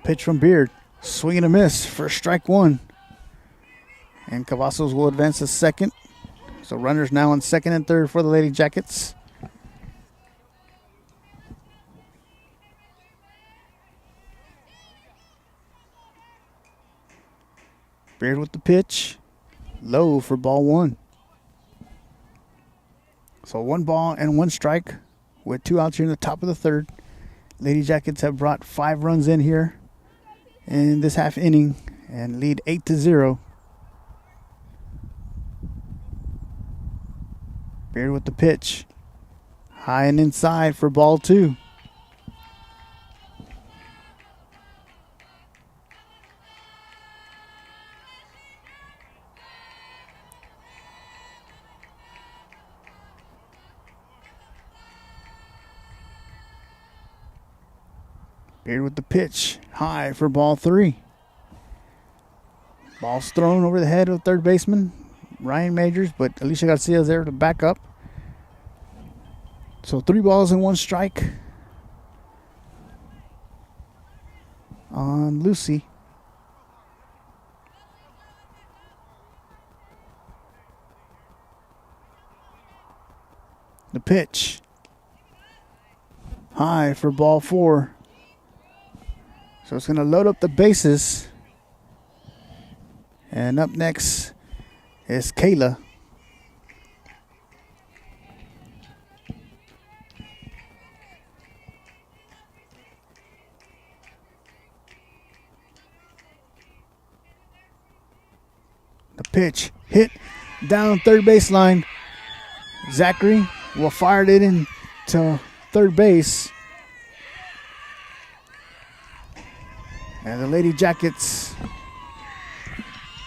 Pitch from Beard. Swing and a miss for strike 1. And Cavazos will advance to second. So runners now on second and third for the Lady Jackets. Beard with the pitch. Low for ball 1. So 1 ball and 1 strike with 2 outs here in the top of the third. Lady Jackets have brought 5 runs in here in this half inning and lead 8-0. Beard with the pitch. High and inside for ball 2. Beard with the pitch. High for ball 3. Ball's thrown over the head of third baseman Ryan Majors, but Alicia Garcia's there to back up. So 3 balls and 1 strike on Lucy. The pitch. High for ball 4. So it's going to load up the bases. And up next is Kayla. The pitch hit down third baseline. Zachary will fire it into third base. And the Lady Jackets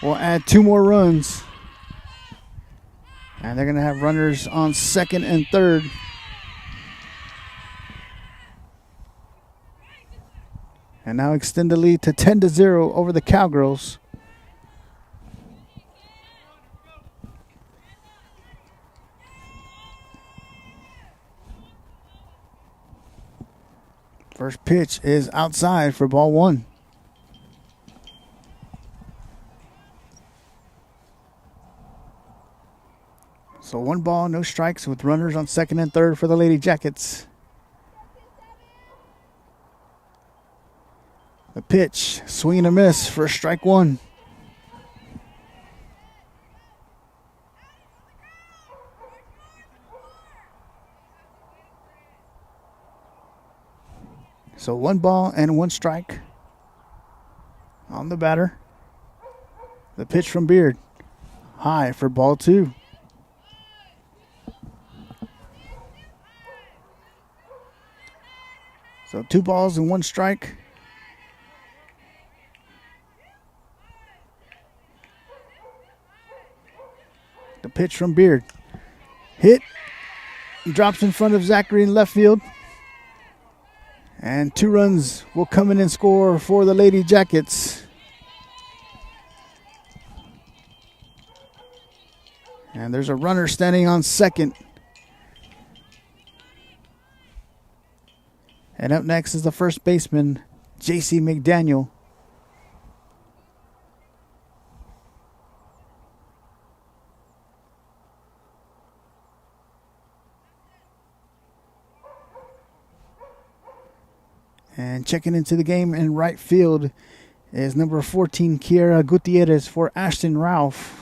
will add 2 more runs. And they're going to have runners on second and third. And now extend the lead to 10-0 over the Cowgirls. First pitch is outside for ball 1. So 1 ball, no strikes with runners on second and third for the Lady Jackets. The pitch, swing and a miss for strike 1. So 1 ball and 1 strike on the batter. The pitch from Beard, high for ball 2. So 2 balls and 1 strike. The pitch from Beard. Hit. Drops in front of Zachary in left field. And 2 runs will come in and score for the Lady Jackets. And there's a runner standing on second. And up next is the first baseman, J.C. McDaniel. And checking into the game in right field is number 14, Kiera Gutierrez for Ashton Ralph.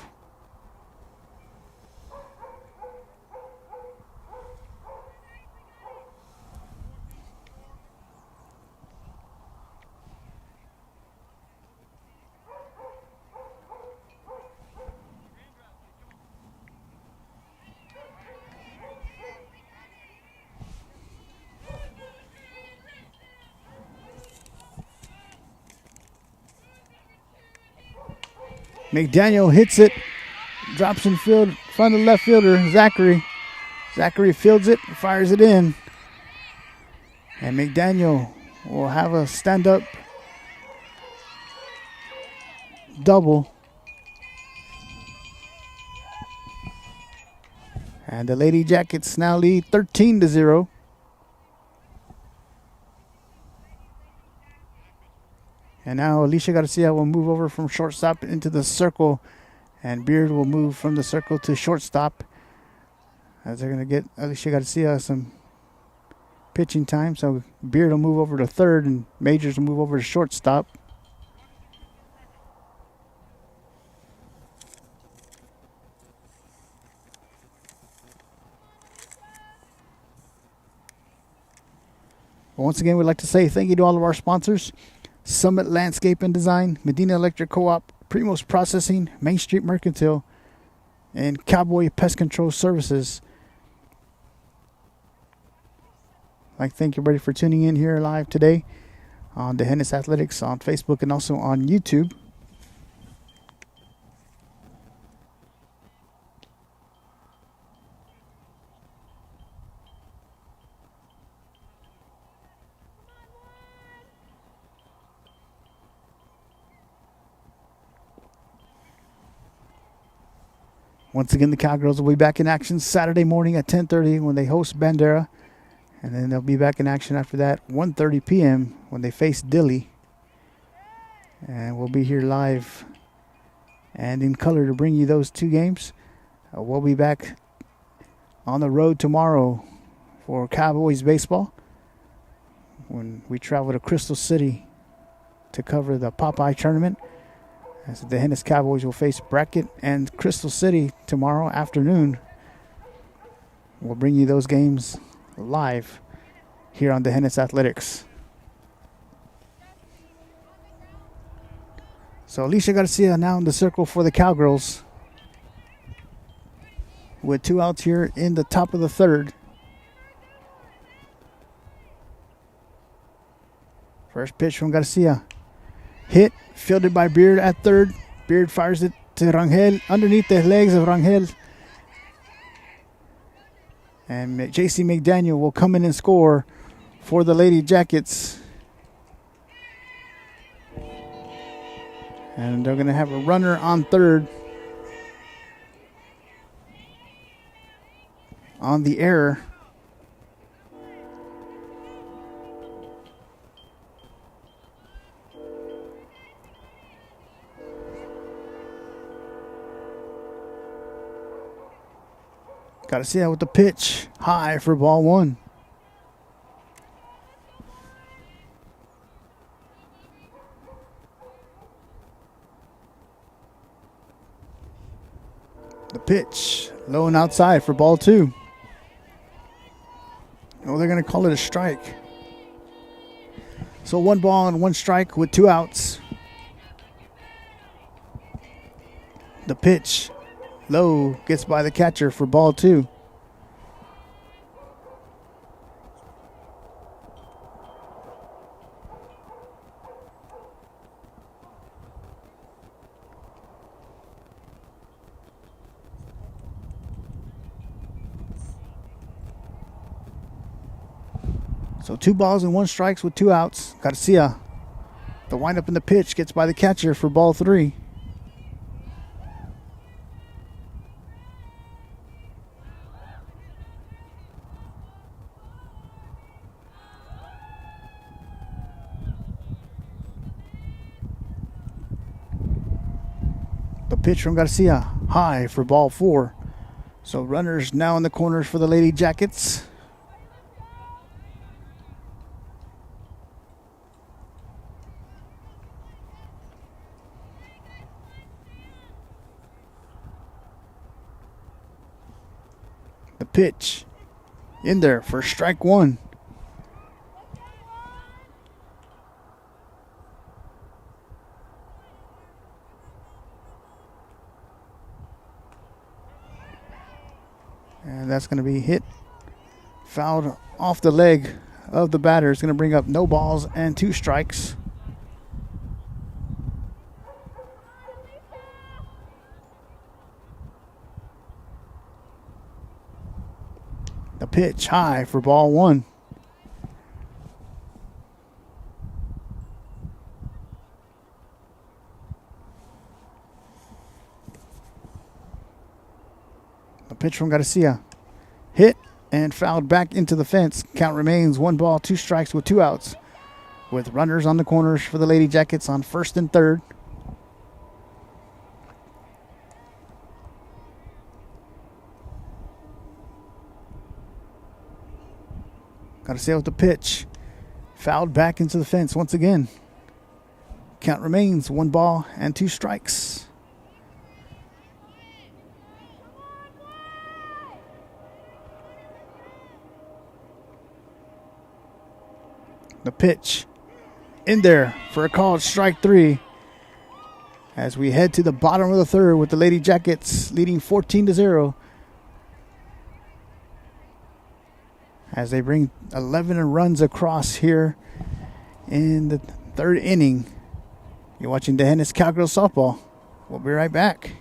McDaniel hits it. Drops in field. Front of the left fielder, Zachary. Zachary fields it. Fires it in. And McDaniel will have a stand-up double. And the Lady Jackets now lead 13-0. And now Alicia Garcia will move over from shortstop into the circle. And Beard will move from the circle to shortstop. As they're going to get Alicia Garcia some pitching time. So Beard will move over to third and Majors will move over to shortstop. Once again, we'd like to say thank you to all of our sponsors. Summit Landscape and Design, Medina Electric Co-op, Primos Processing, Main Street Mercantile, and Cowboy Pest Control Services. I'd like to thank everybody for tuning in here live today on the Hennis Athletics on Facebook and also on YouTube. Once again, the Cowgirls will be back in action Saturday morning at 10:30 when they host Bandera. And then they'll be back in action after that, 1:30 p.m. when they face Dilley. And we'll be here live and in color to bring you those two games. We'll be back on the road tomorrow for Cowboys baseball when we travel to Crystal City to cover the Popeye tournament. As the Hennis Cowboys will face Brackett and Crystal City tomorrow afternoon. We'll bring you those games live here on the Hennis Athletics. So Alicia Garcia now in the circle for the Cowgirls with 2 outs here in the top of the third. First pitch from Garcia. Hit, fielded by Beard at third. Beard fires it to Rangel, underneath the legs of Rangel. And J.C. McDaniel will come in and score for the Lady Jackets. And they're going to have a runner on third on the error. Garcia with the pitch, high for ball one. The pitch, low and outside for ball two. Oh, they're going to call it a strike. So 1 ball and 1 strike with 2 outs. The pitch, low, gets by the catcher for ball two. So 2 balls and 1 strikes with 2 outs. Garcia, the windup in the pitch, gets by the catcher for ball 3. The pitch from Garcia, high for ball 4. So runners now in the corners for the Lady Jackets. The pitch in there for strike 1. And that's going to be hit, fouled off the leg of the batter. It's going to bring up no balls and 2 strikes. pitch high for ball 1. The pitch from Garcia. Hit and fouled back into the fence. Count remains 1 ball, 2 strikes with 2 outs. With runners on the corners for the Lady Jackets on 1st and 3rd. Garcia with the pitch. Fouled back into the fence once again. Count remains 1 ball and 2 strikes. The pitch in there for a called strike 3 as we head to the bottom of the 3rd with the Lady Jackets leading 14-0 as they bring 11 runs across here in the 3rd inning. You're watching D'Hanis Cowgirls softball. We'll be right back.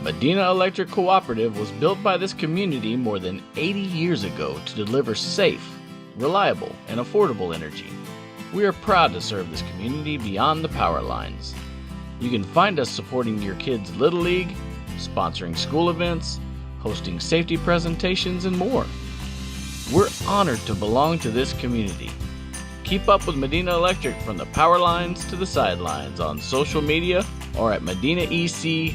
Medina Electric Cooperative was built by this community more than 80 years ago to deliver safe, reliable, and affordable energy. We are proud to serve this community beyond the power lines. You can find us supporting your kids' Little League, sponsoring school events, hosting safety presentations, and more. We're honored to belong to this community. Keep up with Medina Electric from the power lines to the sidelines on social media or at medinaec.org.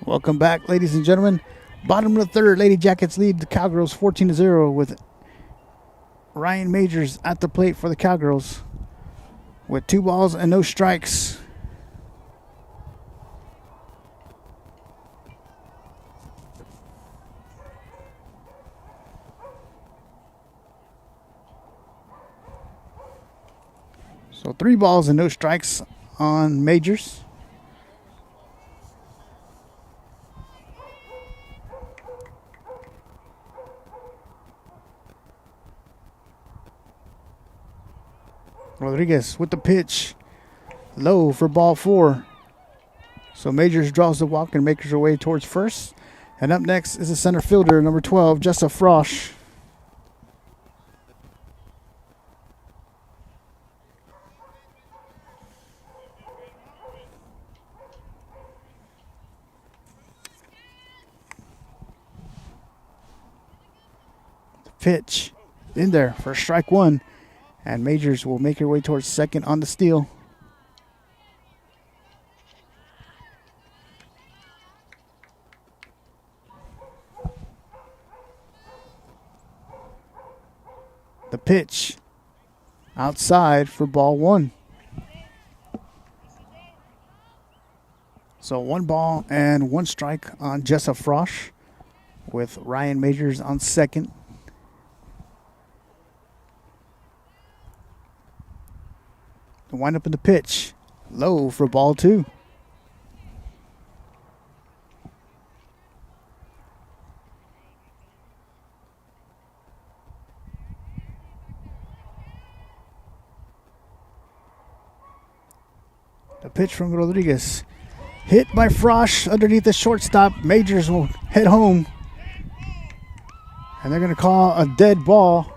Welcome back, ladies and gentlemen. Bottom of the 3rd, Lady Jackets lead the Cowgirls 14-0 with Ryan Majors at the plate for the Cowgirls with 2 balls and no strikes. So 3 balls and no strikes on Majors. Rodriguez with the pitch. Low for ball 4. So Majors draws the walk and makes her way towards first. And up next is the center fielder, number 12, Jessa Frosch. The pitch in there for strike 1. And Majors will make her way towards second on the steal. The pitch outside for ball 1. So 1 ball and 1 strike on Jessa Frosch with Ryan Majors on second. The wind up in the pitch. Low for ball 2. The pitch from Rodriguez. Hit by Frosch underneath the shortstop. Majors will head home. And they're going to call a dead ball.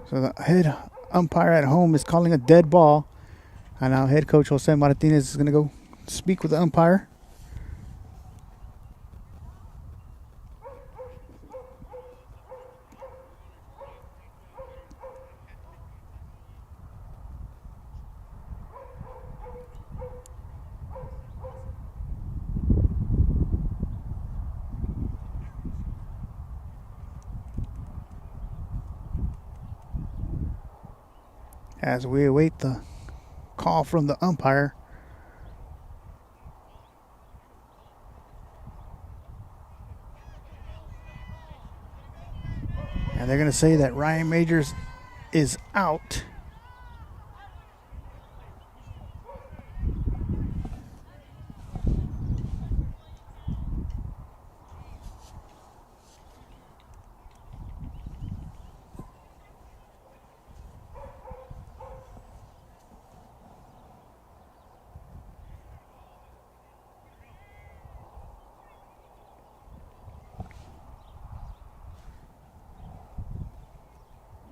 So the head umpire at home is calling a dead ball. And now head coach Jose Martinez is going to go speak with the umpire. as we await the call from the umpire. And they're going to say that Ryan Majors is out.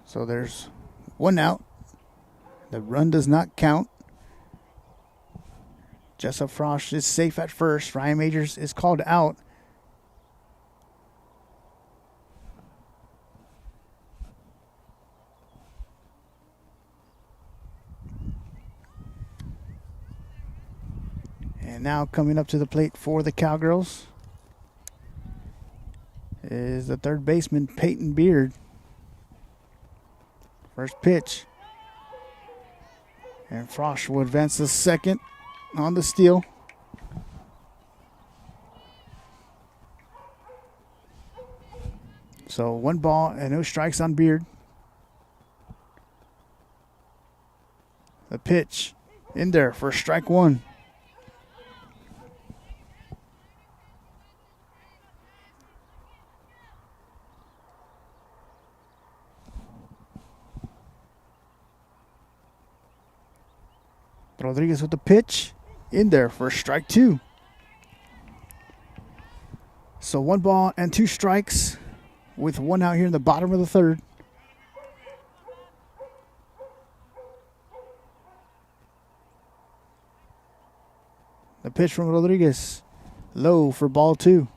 So there's one out. The run does not count. Jessup Frosch is safe at first. Ryan Majors is called out. And now coming up to the plate for the Cowgirls is the third baseman, Peyton Beard. First pitch. And Frosch will advance the second on the steal. So 1 ball and no strikes on Beard. The pitch in there for strike 1. Rodriguez with the pitch in there for strike 2. So 1 ball and 2 strikes with 1 out here in the bottom of the third. The pitch from Rodriguez, low for ball 2.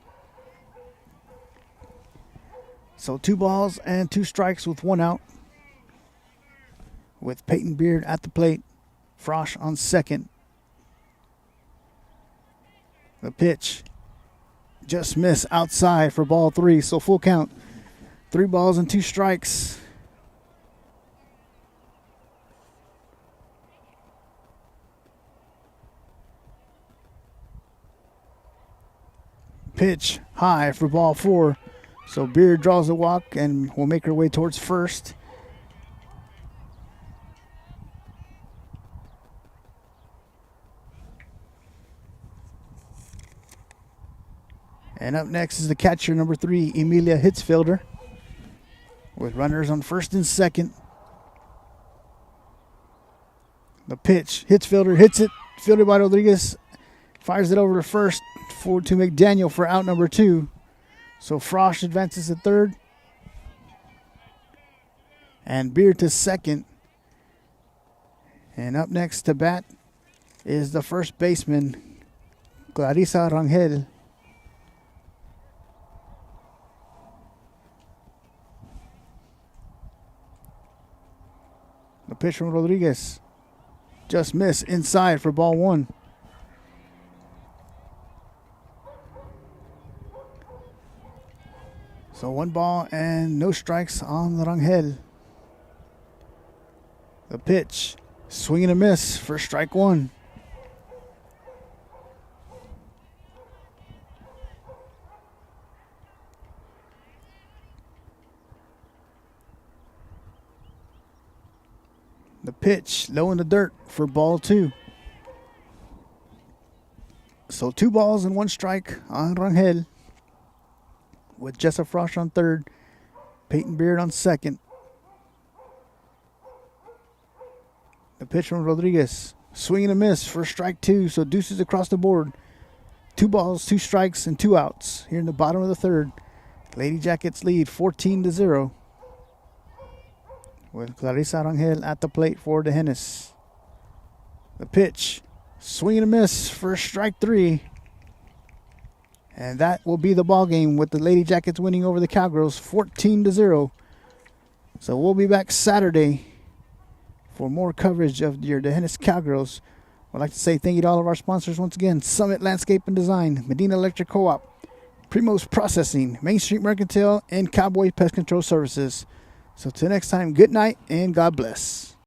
So 2 balls and 2 strikes with 1 out, with Peyton Beard at the plate. Frosch on second. The pitch just missed outside for ball 3, so full count. 3 balls and 2 strikes. Pitch high for ball 4. So Beard draws a walk and will make her way towards first. And up next is the catcher, number 3, Emilia Hitzfelder, with runners on first and second. The pitch, Hitzfelder hits it, fielded by Rodriguez, fires it over to first to McDaniel for out number 2. So Frosch advances to third, and Beard to second. And up next to bat is the first baseman, Clarissa Rangel. The pitch from Rodriguez just missed inside for ball 1. So 1 ball and no strikes on Rangel. The pitch, swing and a miss for strike 1. The pitch, low in the dirt for ball 2. So 2 balls and 1 strike on Rangel, with Jessup Frosch on third, Peyton Beard on second. The pitch from Rodriguez, swing and a miss for strike 2, so deuces across the board. 2 balls, 2 strikes, and 2 outs here in the bottom of the third. Lady Jackets lead 14-0. With Clarissa Rangel at the plate for the Hennis. The pitch, swing and a miss for strike 3. And that will be the ball game, with the Lady Jackets winning over the Cowgirls 14-0. So we'll be back Saturday for more coverage of the Hennis Cowgirls. I'd like to say thank you to all of our sponsors once again: Summit Landscape and Design, Medina Electric Co-op, Primo's Processing, Main Street Mercantile, and Cowboy Pest Control Services. So till next time, good night and God bless.